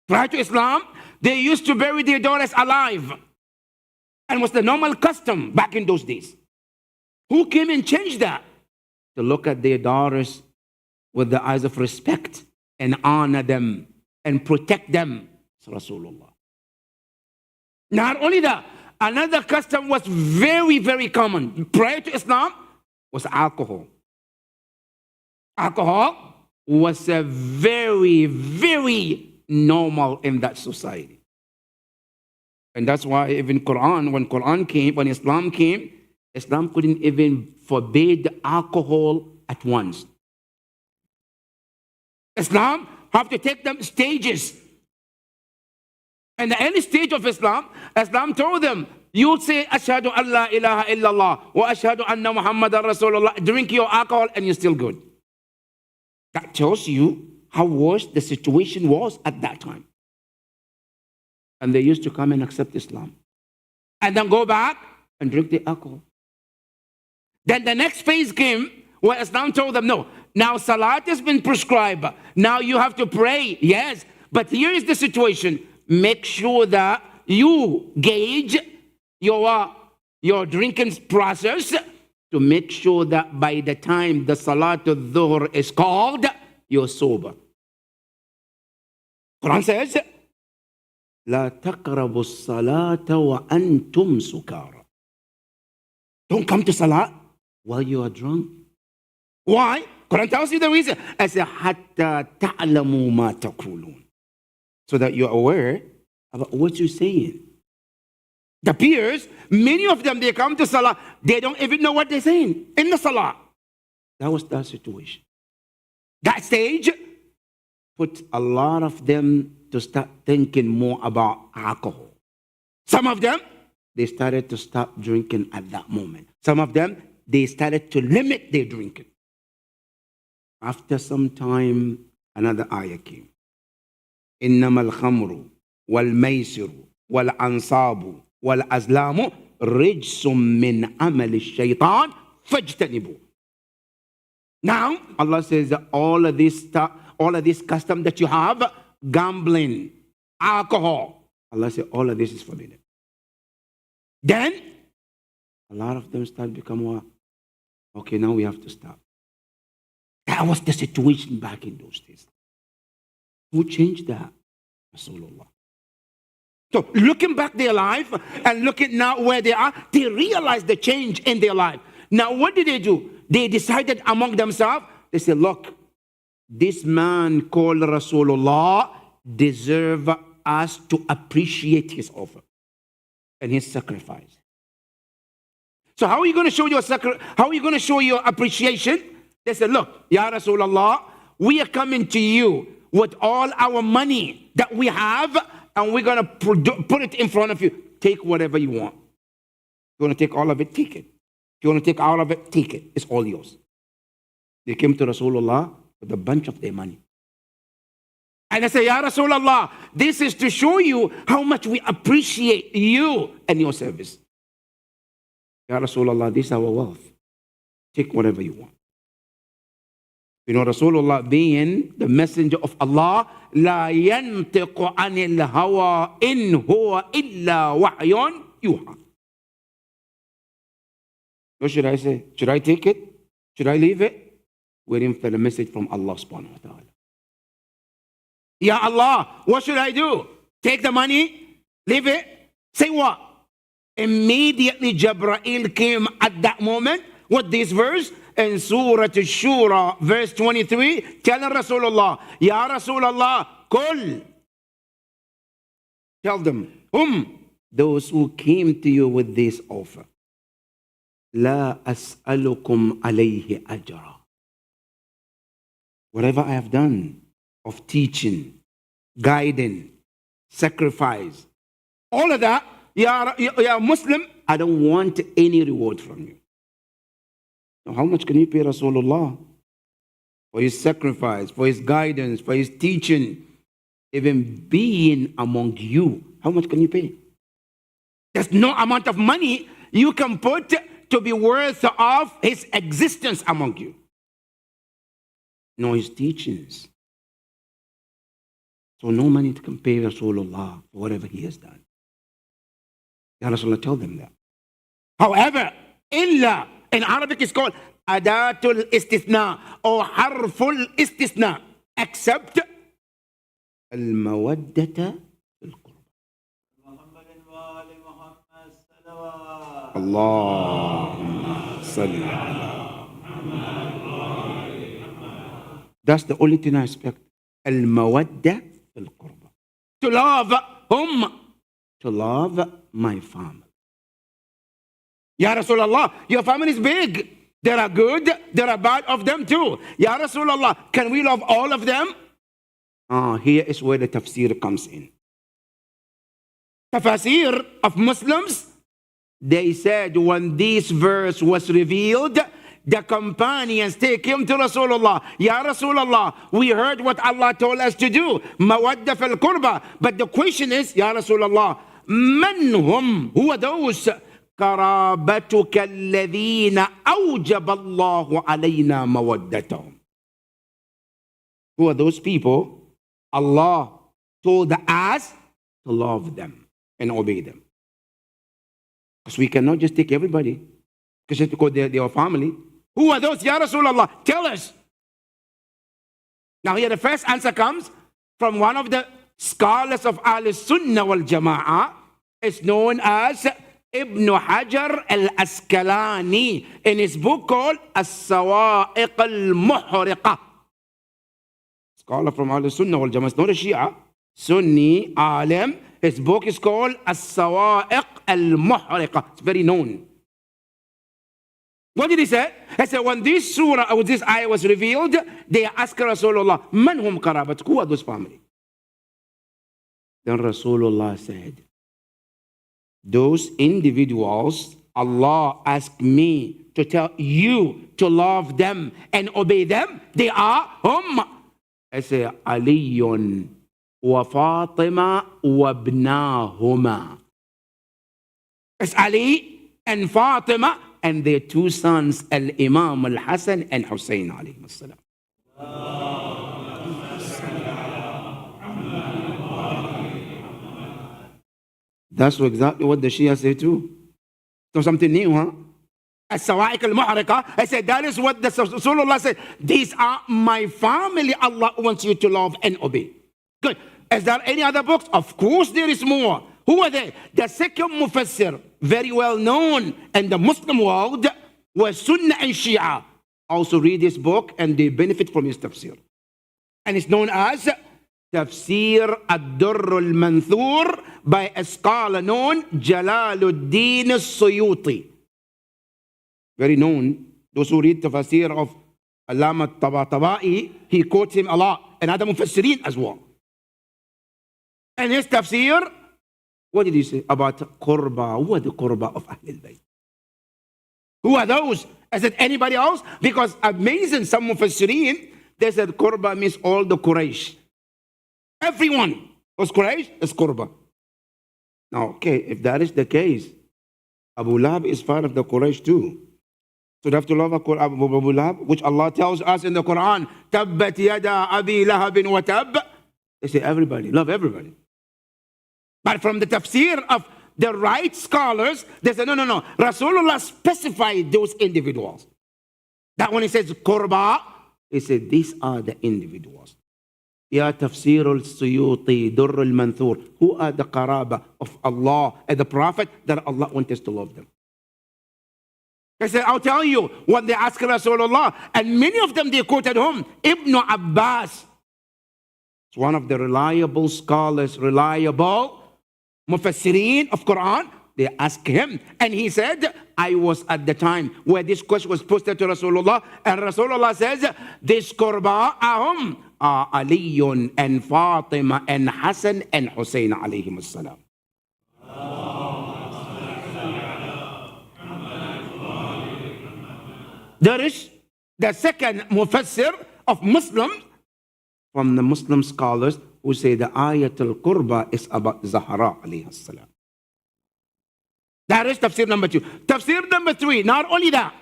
Prior to Islam, they used to bury their daughters alive. And was the normal custom back in those days. Who came and changed that? To look at their daughters with the eyes of respect and honor them and protect them. It's Rasulullah. Not only that, another custom was very, very common. Prior to Islam was alcohol. Alcohol was a very, very normal in that society. And that's why even when Islam came, Islam couldn't even forbid alcohol at once. Islam have to take them stages. And the early stage of Islam, Islam told them, you say, Ashhadu an la ilaha illallah, wa ashhadu anna Muhammadan Rasulullah, drink your alcohol and you're still good. That tells you how worse the situation was at that time. And they used to come and accept Islam. And then go back and drink the alcohol. Then the next phase came where Islam told them, no, now salat has been prescribed. Now you have to pray, yes. But here is the situation. Make sure that you gauge your drinking process to make sure that by the time the Salatul Dhuhr is called, you're sober. Quran says, لا تقربوا الصلاة وأنتم سكارى. Don't come to Salah while you are drunk. Why? Quran tells you the reason. I say, حتى تعلموا ما تقولون. So that you're aware about what you're saying. The peers, many of them, they come to Salah, they don't even know what they're saying in the Salah. That was that situation. That stage put a lot of them to start thinking more about alcohol. Some of them, they started to stop drinking at that moment. Some of them, they started to limit their drinking. After some time, another ayah came. إنما الخمر والميسر والأنصاب والأزلام رجس من عمل الشيطان فاجتنبوا. Now, Allah says that all of this custom that you have, gambling, alcohol, Allah said all of this is forbidden. Then, a lot of them start becoming, okay, now we have to stop. That was the situation back in those days. Who changed that? Rasulullah. So looking back their life and looking now where they are, they realized the change in their life. Now what did they do? They decided among themselves, they said, look, this man called Rasulullah deserves us to appreciate his offer and his sacrifice. So how are you going to show your how are you going to show your appreciation? They said, look, Ya Rasulullah, we are coming to you with all our money that we have, and we're going to put it in front of you. Take whatever you want. If you want to take all of it, take it. If you want to take all of it, take it. It's all yours. They came to Rasulullah with a bunch of their money. And I say, Ya Rasulullah, this is to show you how much we appreciate you and your service. Ya Rasulullah, this is our wealth. Take whatever you want. You know, Rasulullah being the messenger of Allah, لا ينطق عن الهوى إن هو إلا وحي يوحى. What should I say? Should I take it? Should I leave it? Waiting for the message from Allah subhanahu wa ta'ala. Ya Allah, what should I do? Take the money? Leave it? Say what? Immediately Jibreel came at that moment with this verse in Surah Shura, verse 23, telling Rasulullah, Ya Rasulullah, Kul. Tell them, those who came to you with this offer. La as'alukum alayhi ajra. Whatever I have done of teaching, guiding, sacrifice, all of that, you're Muslim, I don't want any reward from you. Now, how much can you pay Rasulullah for his sacrifice, for his guidance, for his teaching, even being among you? How much can you pay? There's no amount of money you can put to be worthy of his existence among you. Know his teachings. So no money to compare Rasulullah for whatever he has done. Ya Rasulullah, tell them that. However, illa in Arabic is called adatul istithna or harful istithna, except al-mawaddata fil-qurba. Allahumma salli ala. That's the only thing I expect. Al-mawadda fil-qurba. To love whom? To love my family. Ya Rasulullah, your family is big. There are good, there are bad of them too. Ya Rasulullah, can we love all of them? Here is where the tafsir comes in. Tafsir of Muslims, they said when this verse was revealed, the companions take him to Rasulullah. Ya Rasulullah, we heard what Allah told us to do. Mawadda fil qurba. But the question is, Ya Rasulullah, man hum? Who are those? قرابتك الذين أوجب الله علينا مودتهم. Who are those people? Allah told us to love them and obey them. Because we cannot just take everybody because they're our family. Who are those? Ya Rasulullah, tell us. Now here the first answer comes from one of the scholars of Al-Sunnah wal-Jama'ah. It's known as Ibn Hajar al-Asqalani in his book called As-Sawa'iq al-Muhriqah. Scholar from Al-Sunnah wal-Jama'ah. It's not a Shia. Sunni, alim. His book is called As-Sawa'iq al-Muhriqah. It's very known. What did he say? He said, when this surah or this ayah was revealed, they asked Rasulullah, Man hum qarabat? Who are those family? Then Rasulullah said, those individuals, Allah asked me to tell you to love them and obey them. They are I say, Aliyun wa Fatima wa ibnahuma. It's Ali and Fatima and their two sons, Al-Imam Al-Hasan and Hussein alayhi salam. That's exactly what the Shia say too. So something new, huh? As-Sawa'iq al-Muhriqah. I said, that is what the Rasulullah said. These are my family Allah wants you to love and obey. Good. Is there any other books? Of course there is more. Who are they? The second Mufassir, very well known in the Muslim world, was Sunnah and Shia. Also read this book and they benefit from his tafsir. And it's known as Tafsir Ad-Durr al-Manthur by a scholar known Jalaluddin al-Suyuti. Very known. Those who read tafsir of Allama Tabatabai, he quotes him a lot. And other Mufassirin as well. And his tafsir, what did he say about Qurba? Who are the Qurba of Ahlul Bayt? Who are those? I said, anybody else? Because amazing, some Mufassirin, they said Qurba means all the Quraysh. Everyone was Quraysh is Qurba. Now, okay, if that is the case, Abu Lahab is part of the Quraysh too. So they have to love Abu Lahab, which Allah tells us in the Quran, Tabbat yada abi lahabin wa tab. They say everybody, love everybody. But from the tafsir of the right scholars, they say, no. Rasulullah specified those individuals. That when he says Qurba, he said, these are the individuals. Ya Tafsir al-Suyuti, Durr al-Manthur. Who are the qaraba of Allah and the Prophet that Allah wants us to love them? They said, I'll tell you, when they asked Rasulullah, and many of them they quoted whom? Ibn Abbas. It's one of the reliable scholars, reliable Mufassirin of Quran. They asked him, and he said, I was at the time where this question was posted to Rasulullah, and Rasulullah says, this Qurba ahum are Aliyun and Fatima and Hassan and Hussein alayhim as-salam. There is the second Mufassir of Muslims from the Muslim scholars who say the Ayatul Qurba is about Zahra alayhi salam. That is tafsir number 2. Tafsir number 3, not only that.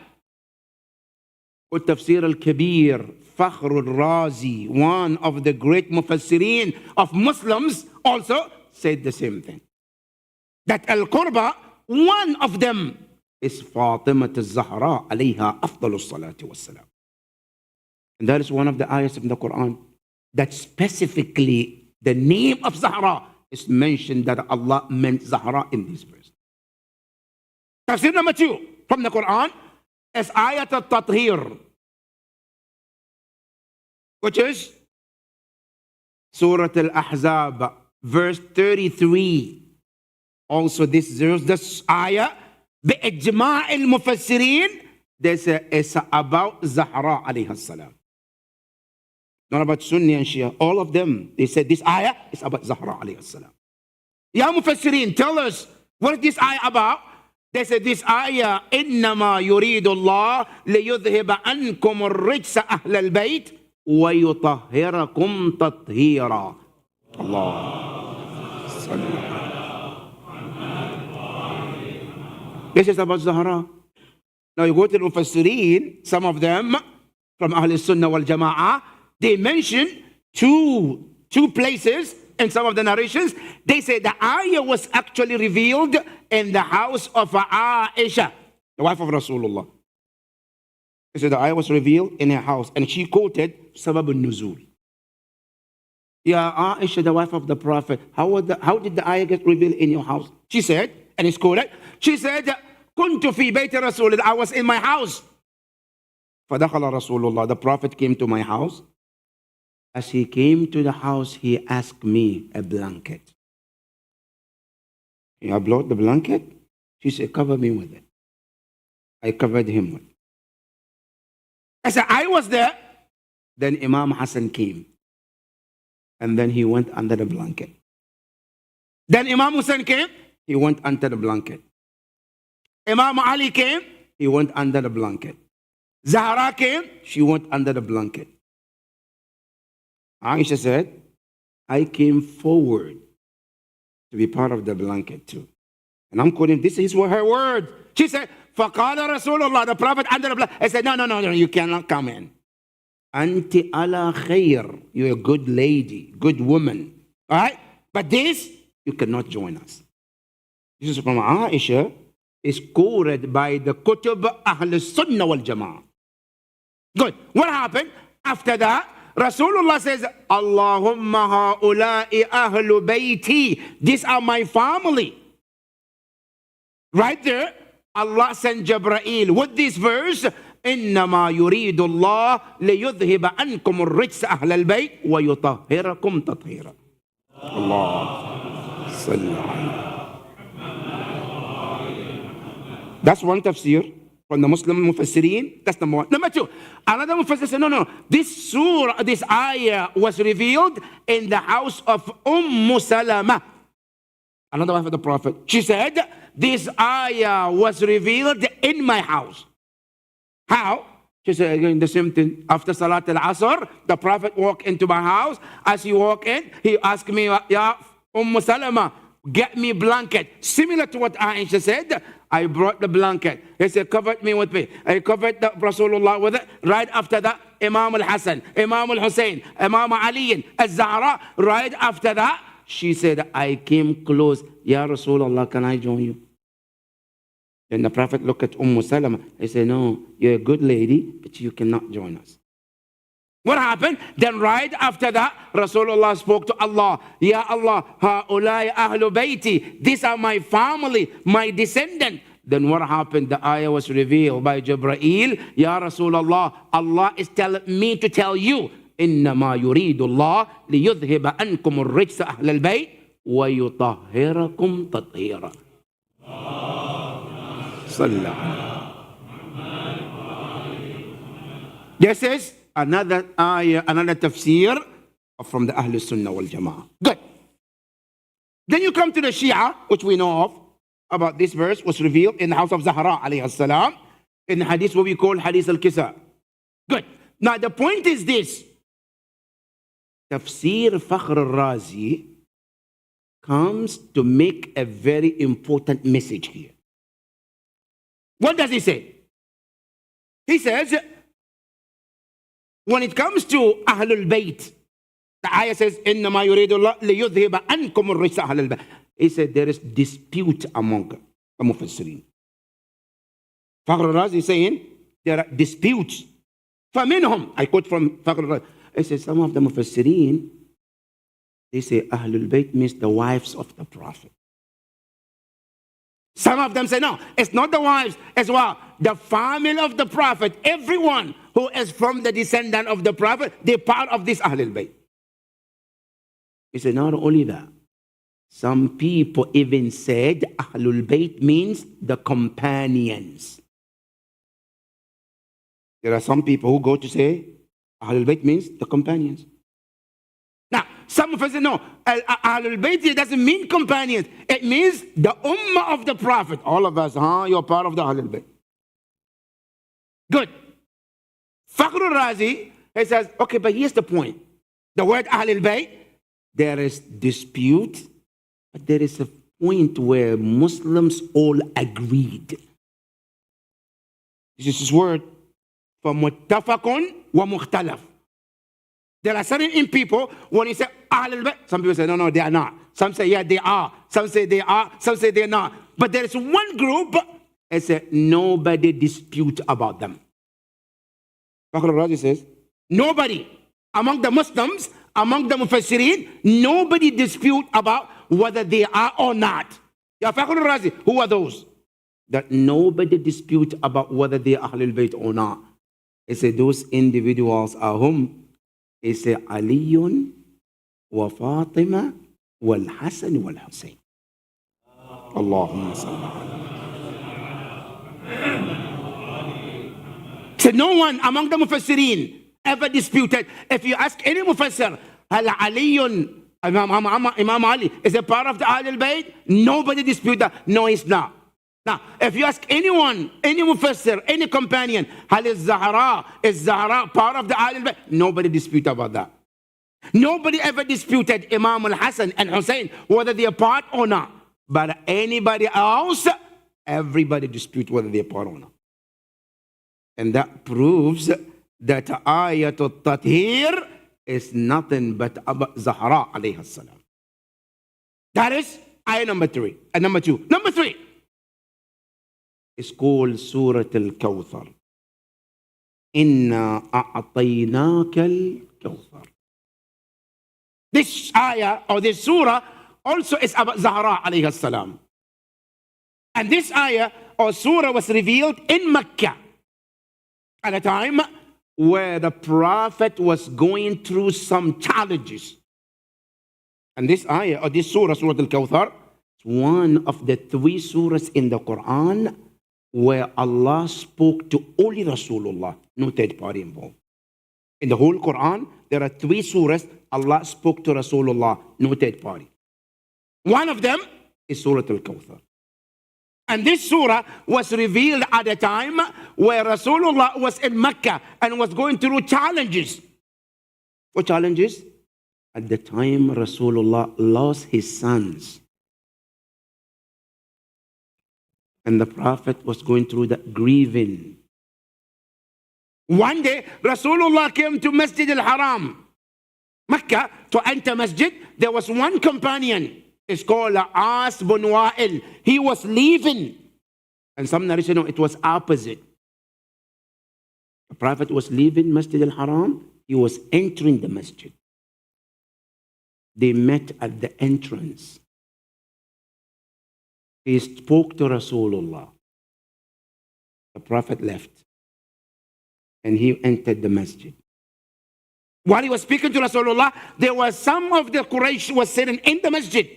والتفسير الكبير فخر الرازي, one of the great mufassirin of Muslims, also said the same thing. That al-Qurba, one of them is Fatimiya al-Zahra alayha afdalus salatu wassalam. And that is one of the ayahs of the Quran that specifically the name of Zahra is mentioned, that Allah meant Zahra in this verse. Tafsir number 2 from the Quran is ayat al-Tathir, which is Surah Al-Ahzab, verse 33. Also this verse, this ayah, بإجماع المفسرين, this is about Zahra alayha salam. Not about Sunni and Shia. All of them, they said this ayah is about Zahra alayhi salam. Ya Mufassirin, tell us, what is this ayah about? They said this ayah, إنما يريد الله ليذهب عنكم الرجس أهل البيت ويطهركم تطهيرا. Allah. This is about Zahra. Now you go to the Mufassirin, some of them from Ahl Sunnah wal Jama'ah, they mention two places in some of the narrations. They say the ayah was actually revealed in the house of Aisha, the wife of Rasulullah. They said the ayah was revealed in her house, and she quoted Sabab al-Nuzul. Ya Aisha, the wife of the Prophet, how did the ayah get revealed in your house? She said, and it's quoted, she said, Kuntu fi bayti Rasulullah, I was in my house. Fadakhala Rasulullah, the Prophet came to my house. As he came to the house, he asked me a blanket. I brought the blanket. She said, cover me with it. I covered him with it. I said, I was there. Then Imam Hassan came. And then he went under the blanket. Then Imam Hussein came. He went under the blanket. Imam Ali came. He went under the blanket. Zahra came. She went under the blanket. Aisha said, I came forward to be part of the blanket too. And I'm quoting, this is her word. She said, فَقَالَ Rasulullah, the Prophet under the blanket. I said, no, you cannot come in. Anti ala khair, you're a good lady, good woman. All right? But this, you cannot join us. This is from Aisha, is quoted by the Kutub Ahl Sunnah wal Jama'ah. Good. What happened? After that, Rasulullah says, Allahumma ha'ula'i ahlu bayti. These are my family. Right there, Allah sent Jibreel with this verse, إنما يريد الله ليذهب عنكم الرجس أهل البيت ويطهركم تطهيرا. Allah. That's one tafsir from the Muslim Mufassirin. That's number one. Number two, another Mufassir said, no. This surah, this ayah was revealed in the house of Salama, another wife of the Prophet. She said, this ayah was revealed in my house. How? She said, again, the same thing. After Salat al-Asr, the Prophet walked into my house. As he walked in, he asked me, Ya Salama, get me a blanket. Similar to what Aisha said, I brought the blanket. He said, covered me with me. I covered the Rasulullah with it. Right after that, Imam al-Hassan, Imam al-Hussein, Imam Ali, al-Zahra. Right after that, she said, I came close. Ya Rasulullah, can I join you? Then the Prophet looked at Salama. He said, no, you're a good lady, but you cannot join us. What happened? Then right after that, Rasulullah spoke to Allah. Ya Allah, ha'ulai ahlu bayti. These are my family, my descendant. Then what happened? The ayah was revealed by Jibreel. Ya Rasulullah, Allah is telling me to tell you, إنما يريد الله ليذهب عنكم الرجس أهل البيت ويطهركم تطهيرا. This is another ayah, another tafsir from the Ahl Sunnah wal Jama'ah. Good. Then you come to the Shia, which we know of, about this verse was revealed in the house of Zahra alayhi salam, in the hadith what we call hadith al-Kisa. Good. Now the point is this. Tafsir Fakhr al-Razi comes to make a very important message here. What does he say? He says, when it comes to Ahlul Bayt, the ayah says, إِنَّمَا يُرِيدُ اللَّهُ لِيُذْهِبَ عَنْكُمُ الرِّجْسَ أَهْلَ الْبَيْتِ. He said there is dispute among the Mufassirin. Fakhr al-Razi is saying there are disputes. فَمِنْهُمْ, I quote from Fakhr al-Razi, he says some of the Mufassirin, they say Ahlul Bayt means the wives of the Prophet. Some of them say, no, it's not the wives as well. The family of the Prophet, everyone who is from the descendant of the Prophet, they're part of this Ahlul Bayt. He said, not only that, some people even said Ahlul Bayt means the companions. There are some people who go to say Ahlul Bayt means the companions. Now, some of us say, no, Ahlul Bayt doesn't mean companions. It means the Ummah of the Prophet. All of us, you're part of the Ahlul Bayt. Good. Fakhr al-Razi, he says, okay, but here's the point. The word Ahlul Bayt, there is dispute, but there is a point where Muslims all agreed. This is his word. فَمُتَّفَقٌ وَمُخْتَلَفٌ. There are certain people, when you say Ahlul Bayt, some people say, no, they are not. Some say, yeah, they are. Some say they are. Some say they're not. But there is one group, it says, nobody dispute about them. Fakhr al-Razi says, nobody among the Muslims, among the Mufassirin, nobody dispute about whether they are or not. Ya Fakhr al-Razi, who are those? That nobody dispute about whether they are Ahlul Bayt or not. He said, those individuals are whom? He said, Aliyun wa Fatima wal Hassan wal Hussein. Allahumma salli. So no one among the Mufassirin ever disputed. If you ask any Mufassir, Hal Aliyun, Imam Ali, is a part of the Ahlul Bayt? Nobody dispute that. No, he's not. Now, if you ask anyone, any Mufassir, any companion, Hal is Zahra part of the Ahlul Bayt? Nobody dispute about that. Nobody ever disputed Imam al-Hassan and Hussein, whether they are part or not. But anybody else, everybody dispute whether they are part or not. And that proves that Ayatul Tathir is nothing but about Zahra alayhi salam. That is ayah number 3. And number 2. Number 3 is called Surah Al-Kawthar. Inna a'tainaka al-Kawthar. This ayah or this surah also is about Zahra alayhi salam. And this ayah or surah was revealed in Mecca at a time where the Prophet was going through some challenges. And this ayah or this surah, Surah Al-Kawthar, is one of the 3 surahs in the Quran where Allah spoke to only Rasulullah, no third party involved. In the whole Quran, there are 3 surahs Allah spoke to Rasulullah, no third party. One of them is Surah Al-Kawthar. And this surah was revealed at a time where Rasulullah was in Mecca and was going through challenges. What challenges? At the time Rasulullah lost his sons. And the Prophet was going through that grieving. One day, Rasulullah came to Masjid al-Haram, Mecca, to enter Masjid. There was one companion. It's called As bin Wa'il. He was leaving. And some narration, it was opposite. The Prophet was leaving Masjid al-Haram. He was entering the Masjid. They met at the entrance. He spoke to Rasulullah. The Prophet left. And he entered the Masjid. While he was speaking to Rasulullah, there was some of the Quraysh was sitting in the Masjid.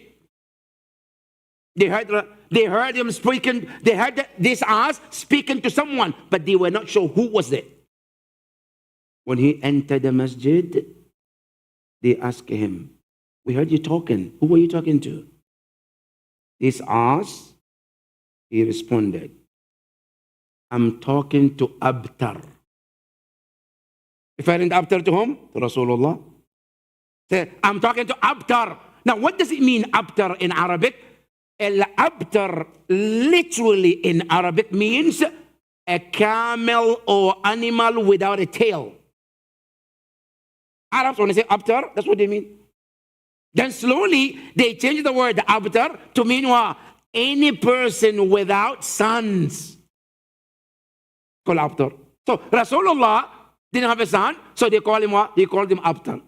They heard him speaking. They heard this As speaking to someone, but they were not sure who was it. When he entered the Masjid, they asked him, "We heard you talking. Who were you talking to?" This As, he responded, "I'm talking to Abtar." Referring to Abtar to whom? To Rasulullah. Say, "I'm talking to Abtar." Now, what does it mean, Abtar, in Arabic? Al-abtar literally in Arabic means a camel or animal without a tail. Arabs, when they say abtar, that's what they mean. Then slowly they changed the word abtar to mean what? Any person without sons. Called abtar. So Rasulullah didn't have a son, so they call him what? They called him abtar.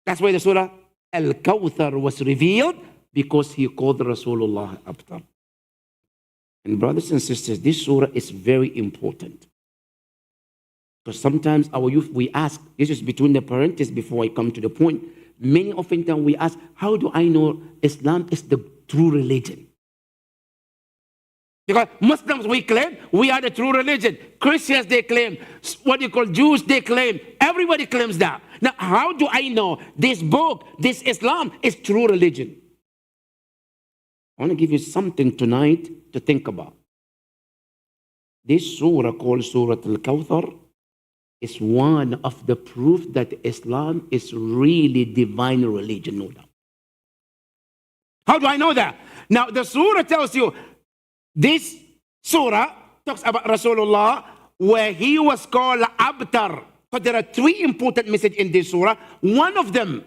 That's why the surah Al-Kawthar was revealed, because he called Rasulullah abtar. And brothers and sisters, this surah is very important. Because sometimes our youth, we ask, this is between the parentheses before I come to the point. Many often times we ask, how do I know Islam is the true religion? Because Muslims, we claim we are the true religion. Christians, they claim. What you call Jews, they claim. Everybody claims that. Now, how do I know this book, this Islam, is true religion? I want to give you something tonight to think about. This surah called Surah Al-Kawthar is one of the proof that Islam is really divine religion, no doubt. How do I know that? Now, the surah tells you, this surah talks about Rasulullah, where he was called abtar. But there are three important messages in this surah. One of them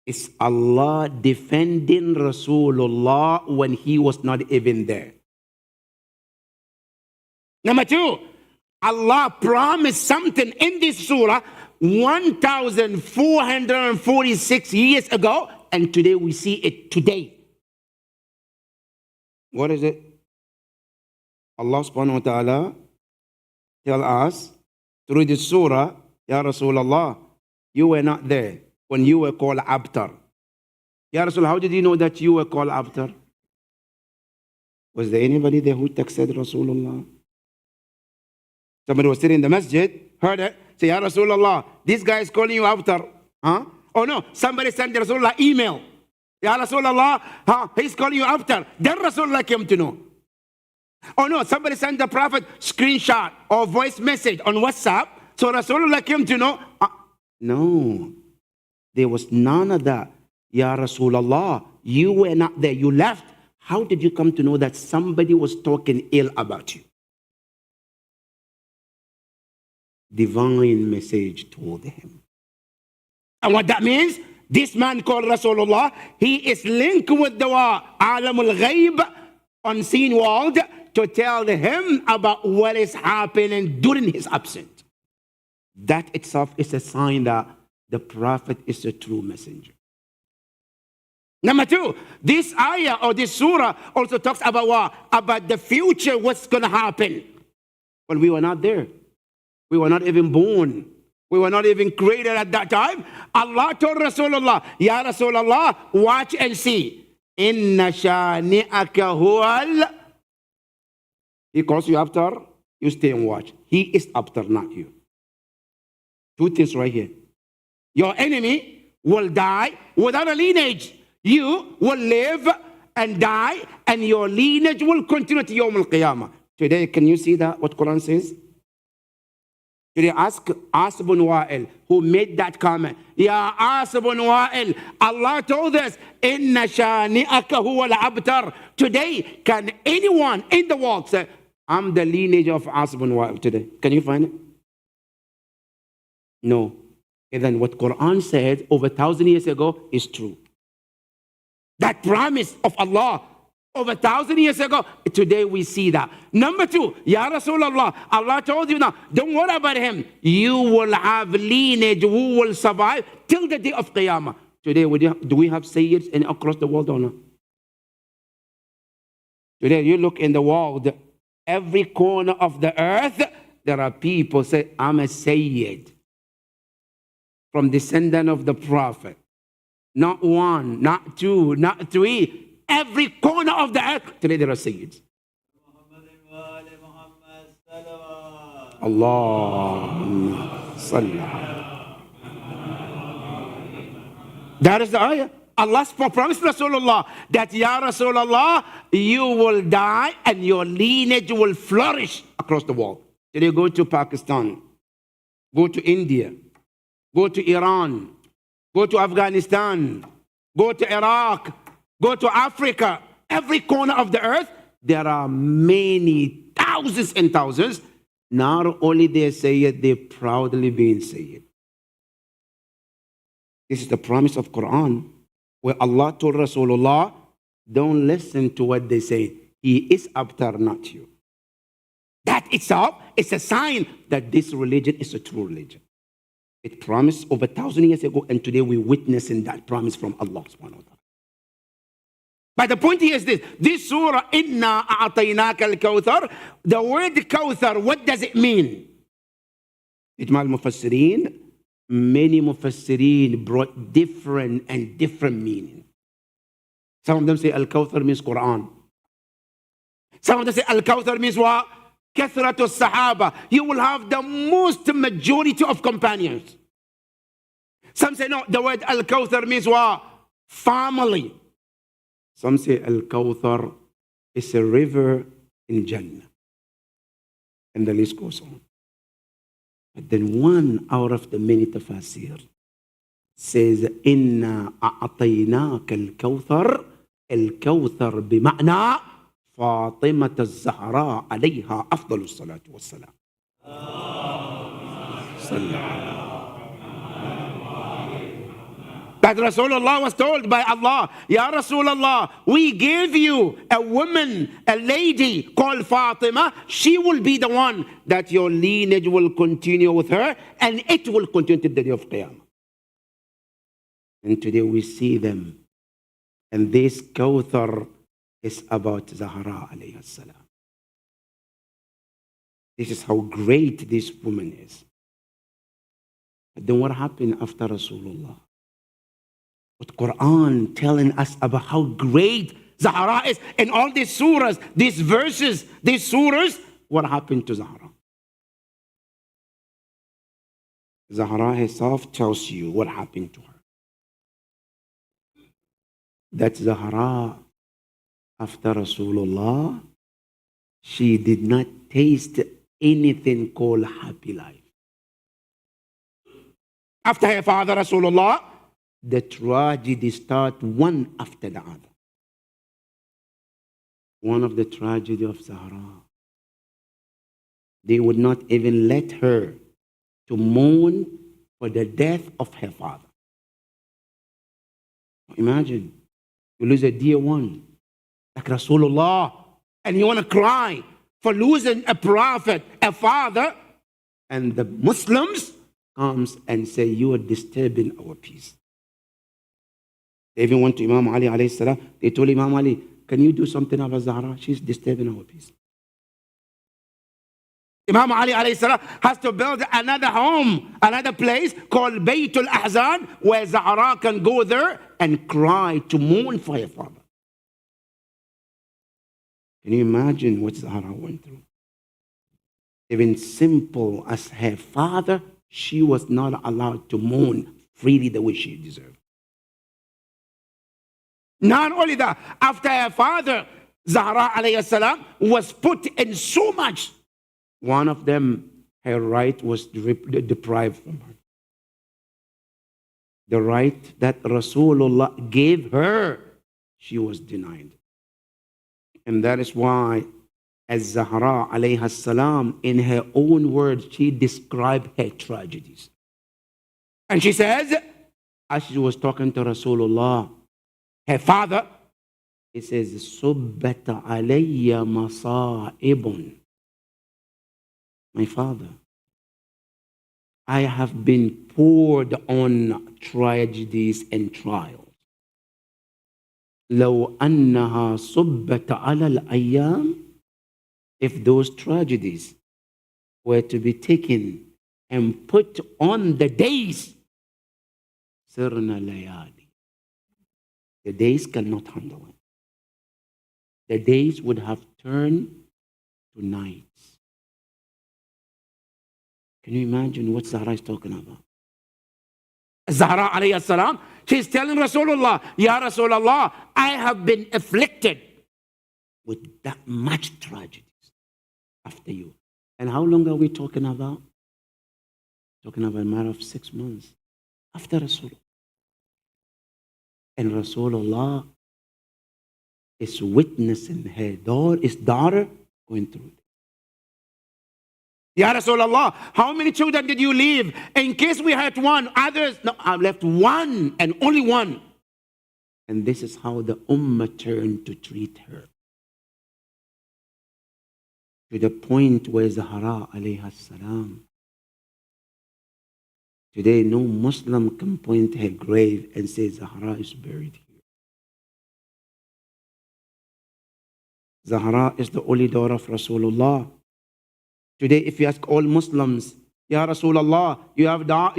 is Allah defending Rasulullah when he was not even there. Number two, Allah promised something in this surah 1,446 years ago, and today we see it today. What is it? Allah subhanahu wa ta'ala tell us through this surah, Ya Rasulullah, you were not there when you were called abtar. Ya Rasulullah, how did you know that you were called abtar? Was there anybody there who texted Rasulullah? Somebody was sitting in the masjid, heard it, say, Ya Rasulullah, this guy is calling you abtar. Huh? Oh no, somebody sent Rasulullah email. Ya Rasulullah, he's calling you abtar. Then Rasulullah came to know. Oh no, somebody sent the Prophet screenshot or voice message on WhatsApp. So Rasulullah came to know. No, there was none of that. Ya Rasulullah, you were not there. You left. How did you come to know that somebody was talking ill about you? Divine message told him. And what that means, this man called Rasulullah, he is linked with the Alamul Ghaib, unseen world, to tell him about what is happening during his absence. That itself is a sign that the Prophet is a true messenger. Number two, this ayah or this surah also talks about what? About the future, what's going to happen. Well, we were not there. We were not even born. We were not even created at that time. Allah told Rasulullah, Ya Rasulullah, watch and see. Inna shani'aka huwal. He calls you abtar, you stay and watch. He is abtar, not you. Two things right here. Your enemy will die without a lineage. You will live and die, and your lineage will continue to Yawm al-Qiyamah. Today, can you see that, what Quran says? Today, ask ibn Wa'il, who made that comment. Ya ibn Wa'il, Allah told us, Inna shani'aka huwa al-abtar. Today, can anyone in the world say, I'm the lineage of ibn Wa'il today? Can you find it? No. And then what Quran said over 1,000 years ago is true. That promise of Allah over 1,000 years ago, today we see that. Number two, Ya Rasulullah, Allah told you now, don't worry about him. You will have lineage who will survive till the day of Qiyamah. Today, do we have Sayyids across the world or not? Today, you look in the world, every corner of the earth, there are people say, I'm a Sayyid. From descendant of the Prophet. Not one, not two, not three. Every corner of the earth, today there are Sayyids. Allahumma salli. That is the ayah. Allah promised Rasulullah that, Ya Rasulullah, you will die and your lineage will flourish across the world. Today go to Pakistan, go to India, go to Iran, go to Afghanistan, go to Iraq, Go to Africa, every corner of the earth, there are many thousands and thousands. Not only they say it, they proudly being say it. This is the promise of Quran, where Allah told Rasulullah, don't listen to what they say. He is after, not you. That itself is a sign that this religion is a true religion. It promised over 1,000 years ago, and today we're witnessing that promise from Allah subhanahu wa ta'ala. But the point here is this surah, Inna a'ataynaka al-kawthar, the word kawthar, what does it mean? Ijma al-mufassirin, many mufassirin brought different meaning. Some of them say al-kawthar means Quran. Some of them say al-kawthar means what? Kathratu sahaba. You will have the most majority of companions. Some say no, the word al-kawthar means what? Family. Some say Al-Kawthar is a river in Jannah. And the list goes on. But then one out of the many tafasir says, Inna a'ataynaka al-Kawthar, al-Kawthar bima'na Fatimata al-Zahra alayha afdalu salatu wassalam. That Rasulullah was told by Allah, Ya Rasulullah, we gave you a woman, a lady called Fatima. She will be the one that your lineage will continue with her, and it will continue to the day of Qiyamah. And today we see them. And this Kawthar is about Zahra alayhi salam. This is how great this woman is. But then what happened after Rasulullah? With Quran telling us about how great Zahra is. And all these surahs, these verses, these surahs, what happened to Zahra? Zahra herself tells you what happened to her. That Zahra, after Rasulullah, she did not taste anything called happy life. After her father Rasulullah, the tragedy starts one after the other. One of the tragedy of Zahra, they would not even let her to mourn for the death of her father. Imagine, you lose a dear one, like Rasulullah, and you want to cry for losing a prophet, a father, and the Muslims comes and say, you are disturbing our peace. They even went to Imam Ali alayhi salam. They told Imam Ali, can you do something about Zahra? She's disturbing our peace. Imam Ali alayhi salam has to build another home, another place called Baytul Ahzan, where Zahra can go there and cry to mourn for her father. Can you imagine what Zahra went through? Even simple as her father, she was not allowed to mourn freely the way she deserved. Not only that, after her father, Zahra alayhi salam, was put in so much. One of them, her right was deprived from her. The right that Rasulullah gave her, she was denied. And that is why, as Zahra alayhi salam, in her own words, she described her tragedies. And she says, as she was talking to Rasulullah, her father, he says, Subbata alayya masa'ibun. My father, I have been poured on tragedies and trials. لو أنها صبت على الأيام, if those tragedies were to be taken and put on the days, sirna layali. The days cannot handle it. The days would have turned to nights. Can you imagine what Zahra is talking about? Zahra alayhi salam, she's telling Rasulullah, Ya Rasulullah, I have been afflicted with that much tragedies after you. And how long are we talking about? Talking about a matter of 6 months after Rasulullah. And Rasulullah is witnessing her daughter going through it. Ya Rasulullah, how many children did you leave? In case we had one, others, no, I left one and only one. And this is how the ummah turned to treat her. To the point where Zahra alayha salam, today no Muslim can point her grave and say Zahra is buried here. Zahra is the only daughter of Rasulullah. Today, if you ask all Muslims, Ya Rasulullah, you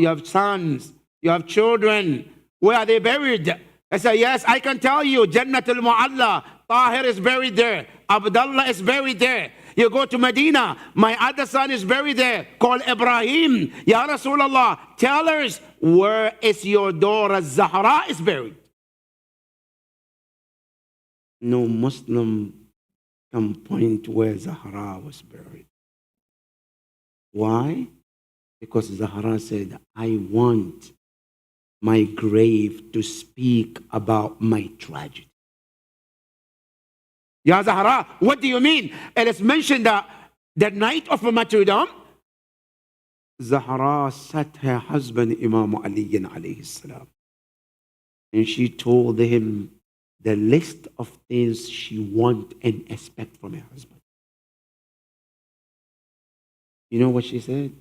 have sons, you have children, where are they buried? I say, yes, I can tell you, Jannatul Mu'alla, Tahir is buried there, Abdullah is buried there. You go to Medina, my other son is buried there, called Ibrahim. Ya Rasulullah, tell us, where is your daughter Zahra is buried? No Muslim can point where Zahra was buried. Why? Because Zahra said, I want my grave to speak about my tragedy. Ya Zahra, what do you mean? It is mentioned that the night of martyrdom, Zahra sat her husband Imam Ali alayhi salam, and she told him the list of things she wants and expects from her husband. You know what she said?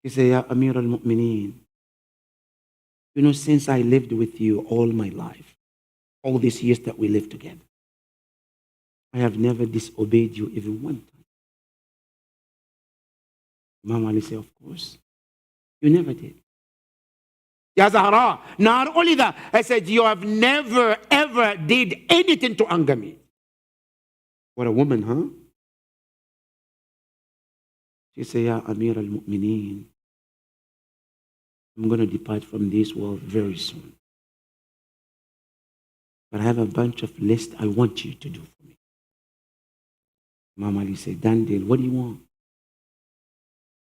She said, Ya Amir al-Mu'mineen, you know, since I lived with you all my life, all these years that we lived together, I have never disobeyed you even one time. Imam Ali said, of course, you never did. Ya Zahra, not only that, I said, you have never ever did anything to anger me. What a woman, huh? She said, Ya Amir al-Mu'mineen, I'm going to depart from this world very soon. But I have a bunch of lists I want you to do for me. Imam Ali said, Dandil, what do you want?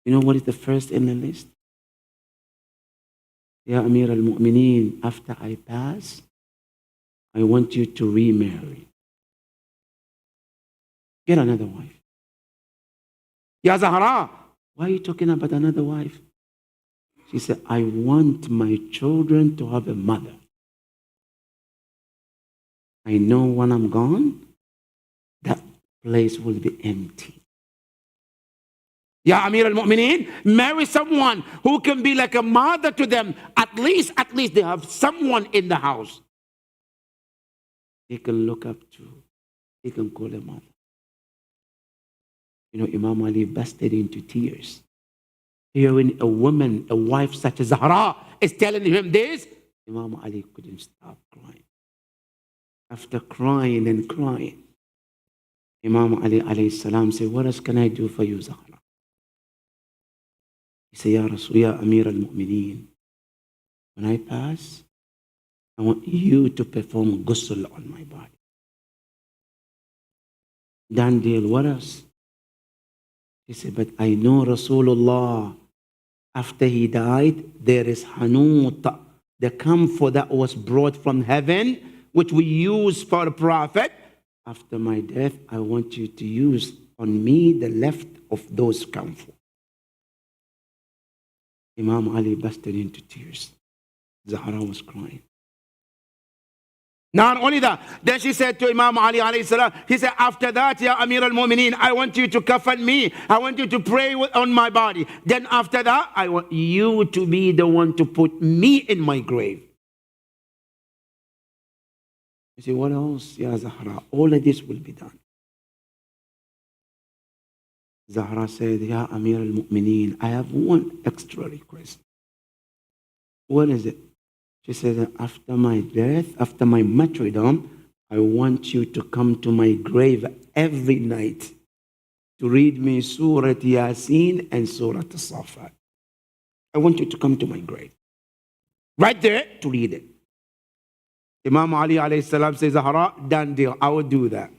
You know what is the first in the list? Ya Amir al-Mu'mineen, after I pass, I want you to remarry. Get another wife. Ya Zahra, why are you talking about another wife? She said, I want my children to have a mother. I know when I'm gone, that place will be empty. Ya Amir al-Mu'mineen, marry someone who can be like a mother to them. At least they have someone in the house they can look up to. They can call a mother. You know, Imam Ali busted into tears. Hearing a woman, a wife such as Zahra is telling him this, Imam Ali couldn't stop crying. After crying and crying, Imam Ali alayhi salam said, what else can I do for you, Zahra? He said, Ya Rasul, Ya Amir al-Mu'mineen, when I pass, I want you to perform ghusl on my body. Dandil, what else? He said, but I know Rasulullah, after he died, there is hanut, the camphor that was brought from heaven, which we use for the Prophet. After my death, I want you to use on me the left of those camphor. Imam Ali busted into tears. Zahra was crying. Not only that, then she said to Imam Ali alayhi salam, he said, after that, Ya Amir al-Mu'mineen, I want you to kafan me. I want you to pray on my body. Then after that, I want you to be the one to put me in my grave. You say, what else, Ya Zahra? All of this will be done. Zahra said, Ya Amir al-Mu'mineen, I have one extra request. What is it? She said, after my death, after my martyrdom, I want you to come to my grave every night to read me Surah Yaseen and Surah Safat. I want you to come to my grave. Right there to read it. Imam Ali alayhi salam says, Zahra, done deal, I will do that.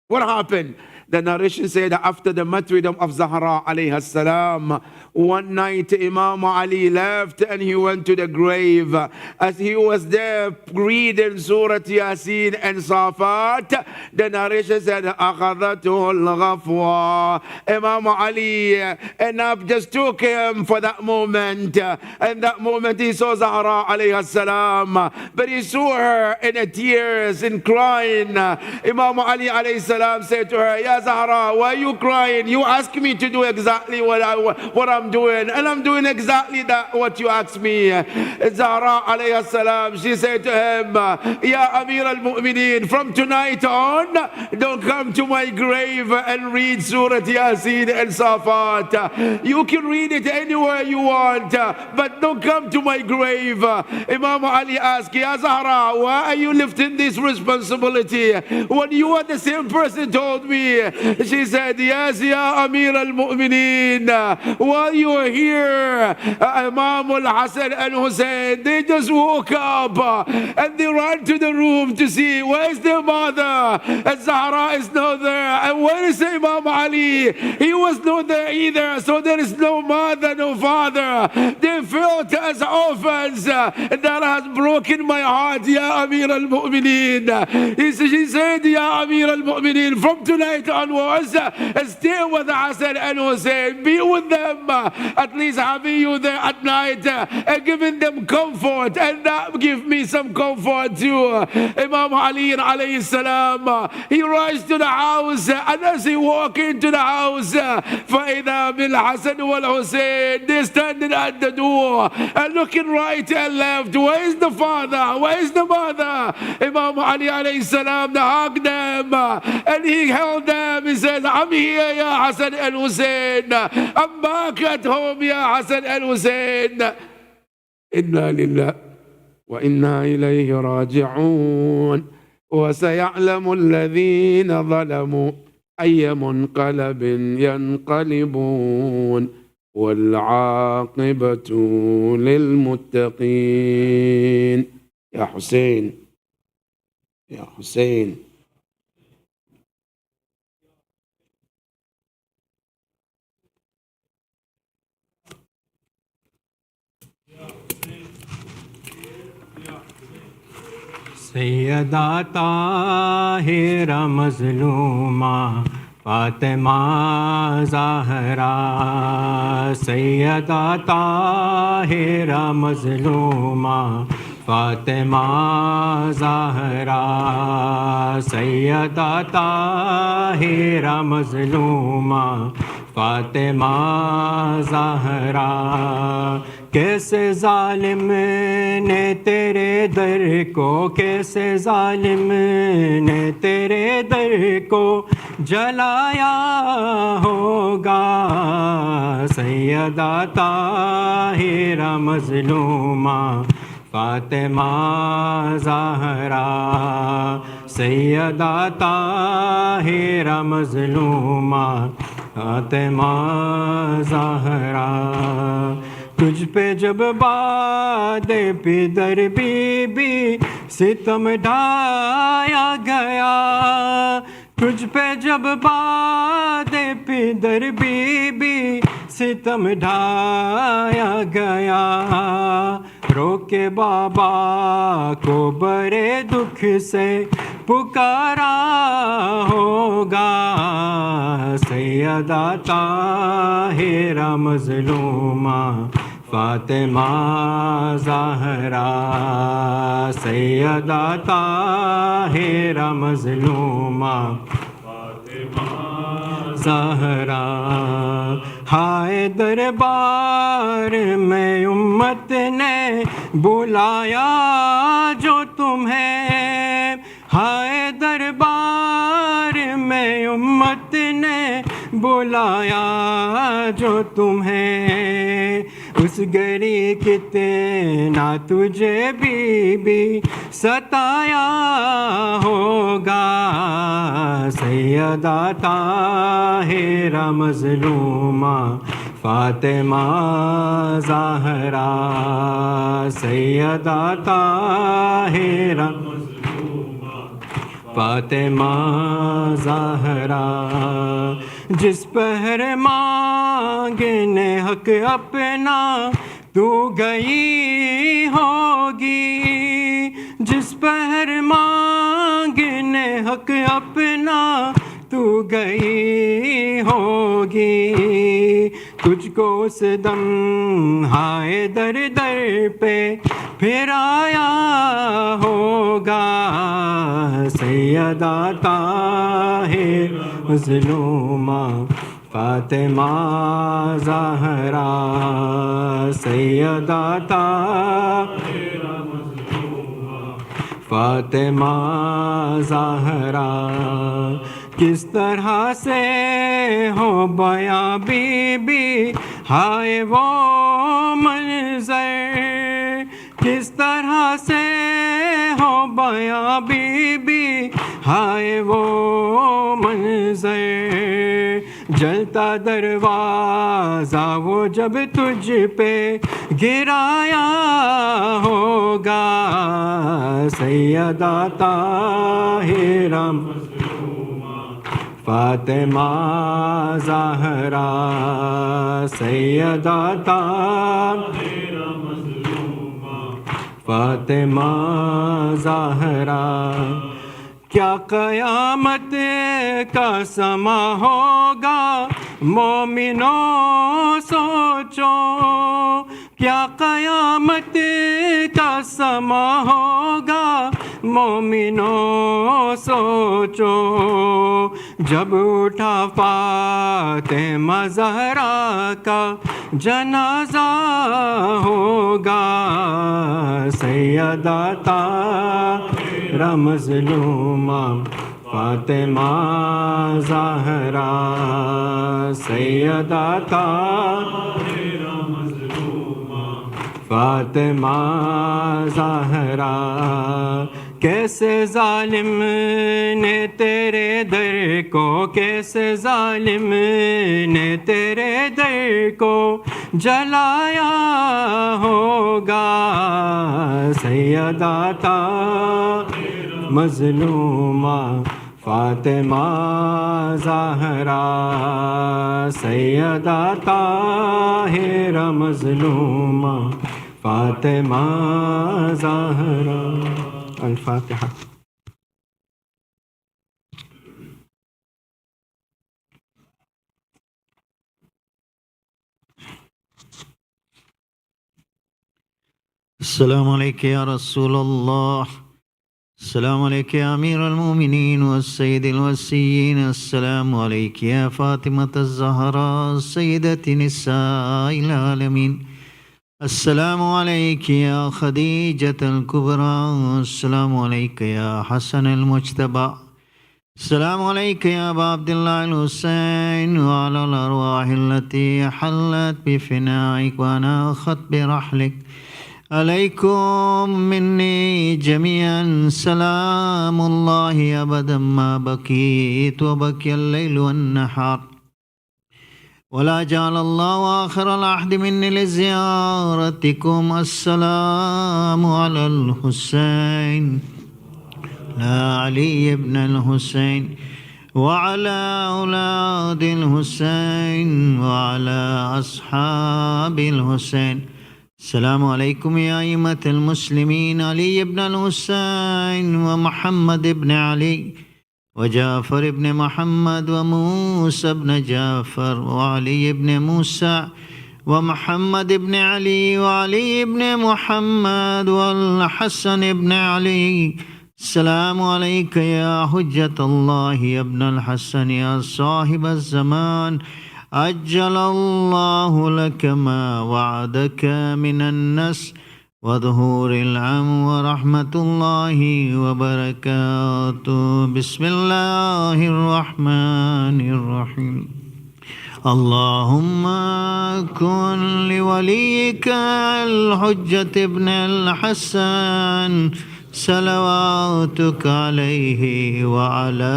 What happened? The narration said that after the martyrdom of Zahra alayhi salam, One night Imam Ali left and he went to the grave. As he was there reading Surah Yaseen and Safat, the narration said, أَخَذَتُهُ الْغَفْوَةُ. Imam Ali and Ab just took him for that moment. And that moment he saw Zahra alayhi salam. But he saw her in tears and crying. Imam Ali alayhi salam said to her, Ya Zahra, why are you crying? You asked me to do exactly what I'm doing, and I'm doing exactly what you asked me. Zahra alayhi salam, she said to him, Ya Amir al-Mu'mineen, from tonight on, don't come to my grave and read Surah Yaseen and Safat. You can read it anywhere you want, but don't come to my grave. Imam Ali asked, Ya Zahra, why are you lifting this responsibility when you are the same person told me? She said, Yes, Ya Amir al-Mu'mineen, while you are here, Imam al-Hasan and Hussein, they just woke up and they ran to the room to see where is their mother, and Zahra is not there. And where is Imam Ali? He was not there either, so there is no mother, no father. They felt as orphans. That has broken my heart, Ya Amir al-Mu'mineen. She said, Ya Amir al-Mu'mineen, from tonight onwards, stay with Hassan and Hussein, be with them, at least having you there at night, and giving them comfort, and that give me some comfort too. Imam Ali alayhi salam, he rushed to the house, and as he walked into the house, فَإِذَا بِالْحَسَنِ وَالْحُسَيْنِ, they standing at the door, and looking right and left. Where is the father? Where is the mother? Imam Ali alayhi salam hugged them, and he held them. He said, I'm here, Ya Hassan and Hussein. I'm back at home, Ya Hassan and Hussein. Inna lillah wa inna ilayhi raji'un. وسيعلم الذين ظلموا أي منقلب ينقلبون والعاقبة للمتقين. يا حسين، يا حسين. سیدہ طاہرہ مظلومہ فاطمہ زہرا، سیدہ طاہرہ مظلومہ فاطمہ زہرا، سیدہ طاہرہ مظلومہ فاطمہ زہرا، کیسے ظالم نے تیرے در کو، کیسے ظالم نے تیرے در کو جلایا ہوگا، سیدہ طاہرہ مظلومہ فاطمہ زہرا، سیدہ طاہرہ مظلومہ فاطمہ زہرا، تجھ پہ جب باد پدر بی بی ستم ڈھایا گیا، تجھ پہ جب باد پدر بی بی ستم ڈھایا گیا، رو کے بابا کو بڑے دکھ سے پکارا ہوگا، سیدہ طاہرہ مظلومہ فاطمہ زہرا، سیدہ طاہرہ مظلومہ فاطمہ زہرا، ہائے دربار میں امت نے بلایا جو تمہیں، ہائے دربار میں امت نے بلایا جو تمہیں، اس گری کتنا تجھے بی بی ستایا ہوگا، سیدہ طاہرہ مظلومہ فاطمہ زہرا، سیدہ طاہرہ فاطمہ زہرا، جس پہر مانگنے حق اپنا تو گئی ہوگی، جس پہر مانگنے حق اپنا تو گئی ہوگی، تجھ کو اس دم ہائے در در پہ پھر آیا ہوگا سیدہ طاہر مظلومہ فاطمہ زہرا، سیدہ طاہر فاطمہ زہرا، کس طرح سے ہو بیاں بی بی ہائے وہ منظر، کس طرح سے ہو بیاں بی بی ہائے وہ منظر، جلتا دروازہ وہ جب تجھ پہ گرایا ہوگا سیدہ طاہرہ فاطمہ زہرا، سیدہ طاہرہ فاطمہ زہرا، کیا قیامت کا سما ہوگا مومنوں سوچو، کیا قیامت کا سما ہوگا مومنوں سوچو، جب اٹھا فاطمہ زہرا کا جنازہ ہوگا سیدہ طاہرہ مظلومہ فاطمہ زہرا، سیدہ طاہرہ مظلومہ فاطمہ زہرا، کیسے ظالم نے تیرے در کو، کیسے ظالم نے تیرے در کو جلایا ہوگا سیدہ طاہرہ مظلومہ فاطمہ زہرا، سیدہ طاہرہ مظلومہ فاطمہ زہرا۔ الفاتحہ۔ السلام علیکم یا رسول اللہ، السلام علیکم یا امیر المومنین والسید الوصیین، السلام علیکم یا فاطمہ الزہراء سیدۃ نساء العالمین، السلام علیکم یا خدیجۃ الکبریٰ، السلام علیکم یا حسن المجتبیٰ، السلام علیکم یا ابا عبداللہ الحسین وعلی الارواح التي حلت بفنائک وناخت برحلک، علیکم منی جمیعا سلام اللہ ابدا ما بقیت وبقی اللیل والنہار، ولا جعل اللہ آخر العہد منی لزیارتکم، السلام علی الحسین لا علی ابن الحسین وعلى اولاد الحسین وعلى اصحاب الحسین، السلام علیکم یا ائمۃ المسلمین علی ابن الحسین ومحمد ابن علی وجعفر ابن محمد وموسى ابن جعفر وعلي ابن موسى ومحمد ابن علي وعلي ابن محمد والحسن ابن علي، السلام عليك يا حجة الله يا ابن الحسن يا صاحب الزمان، عجل الله لك ما وعدك من النصر وظهور العام ورحمة الله وبركاته، بسم الله الرحمن الرحيم، اللهم كن لوليك الحجة ابن الحسن صلواتك عليه وعلى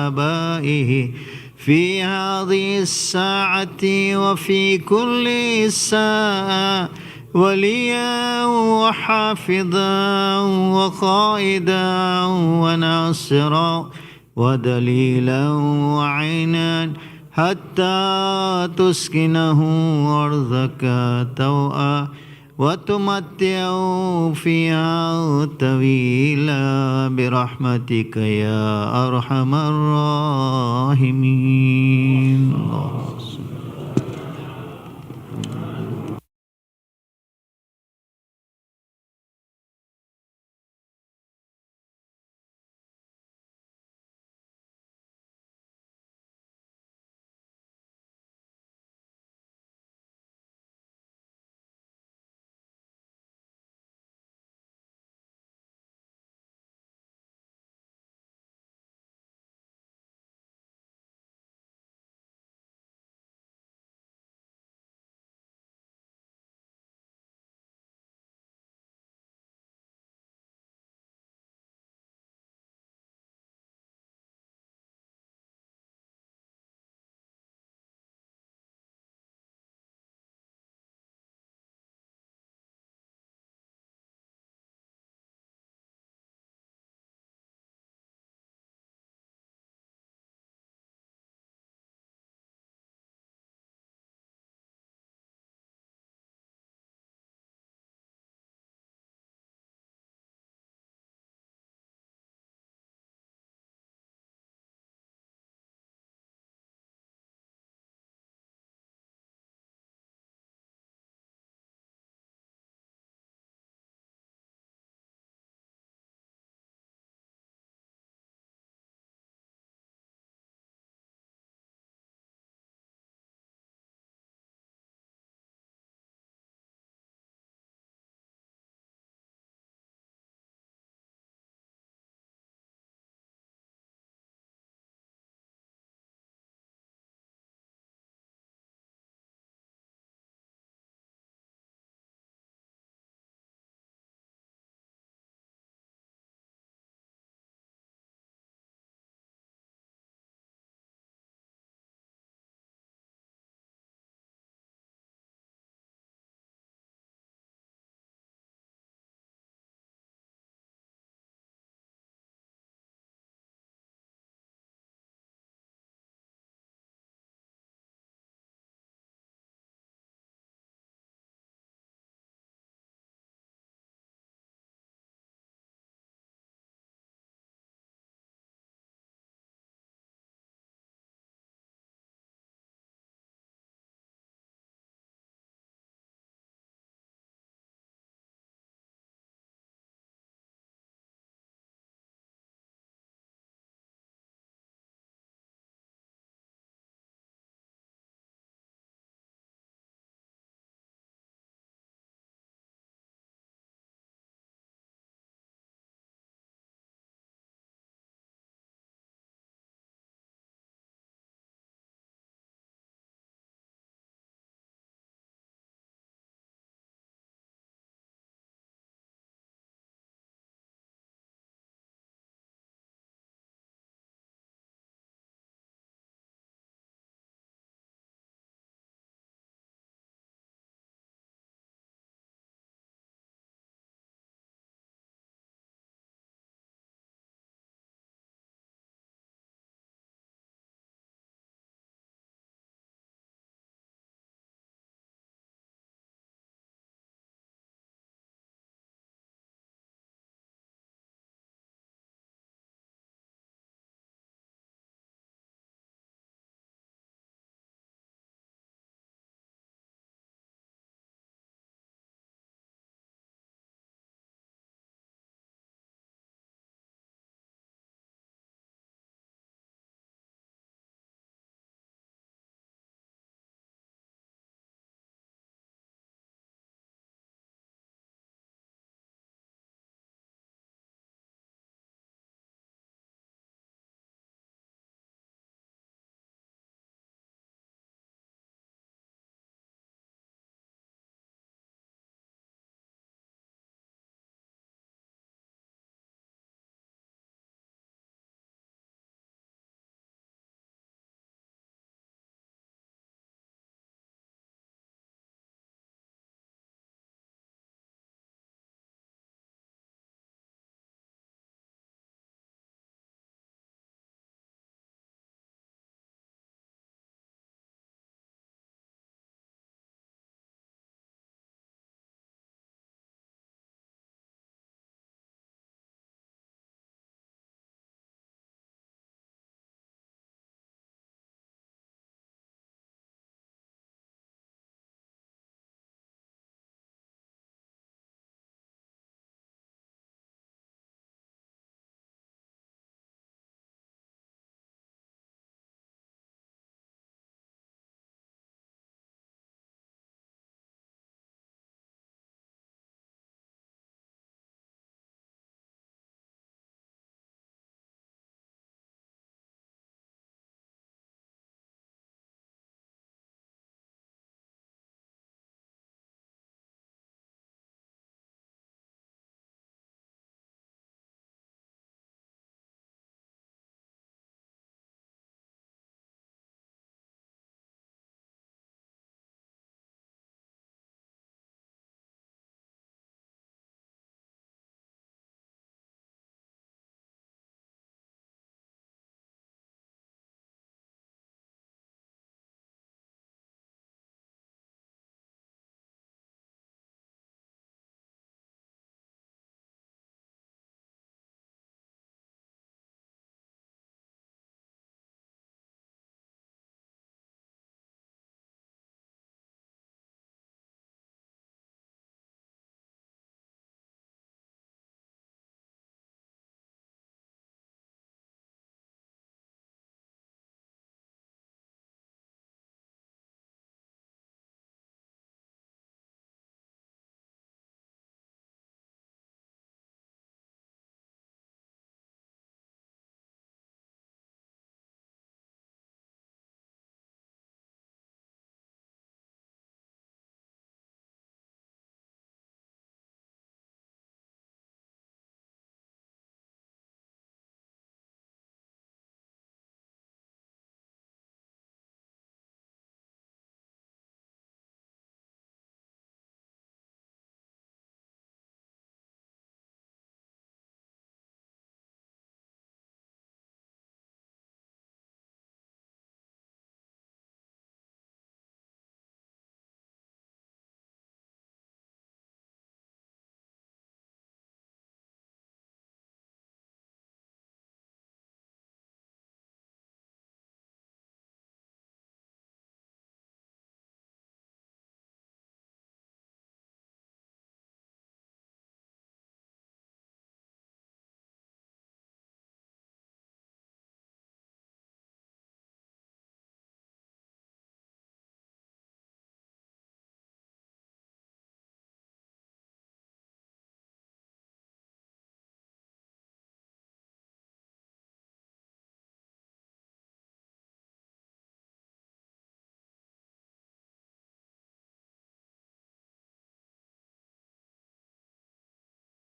آبائه في هذه الساعة وفي كل ساعة وليا وحافظا وقائدا وناصرا ودليلا وعينا حتى تسكنه أرضك طوعا وتمتعه فيها طويلا برحمتك يا أرحم الراحمين.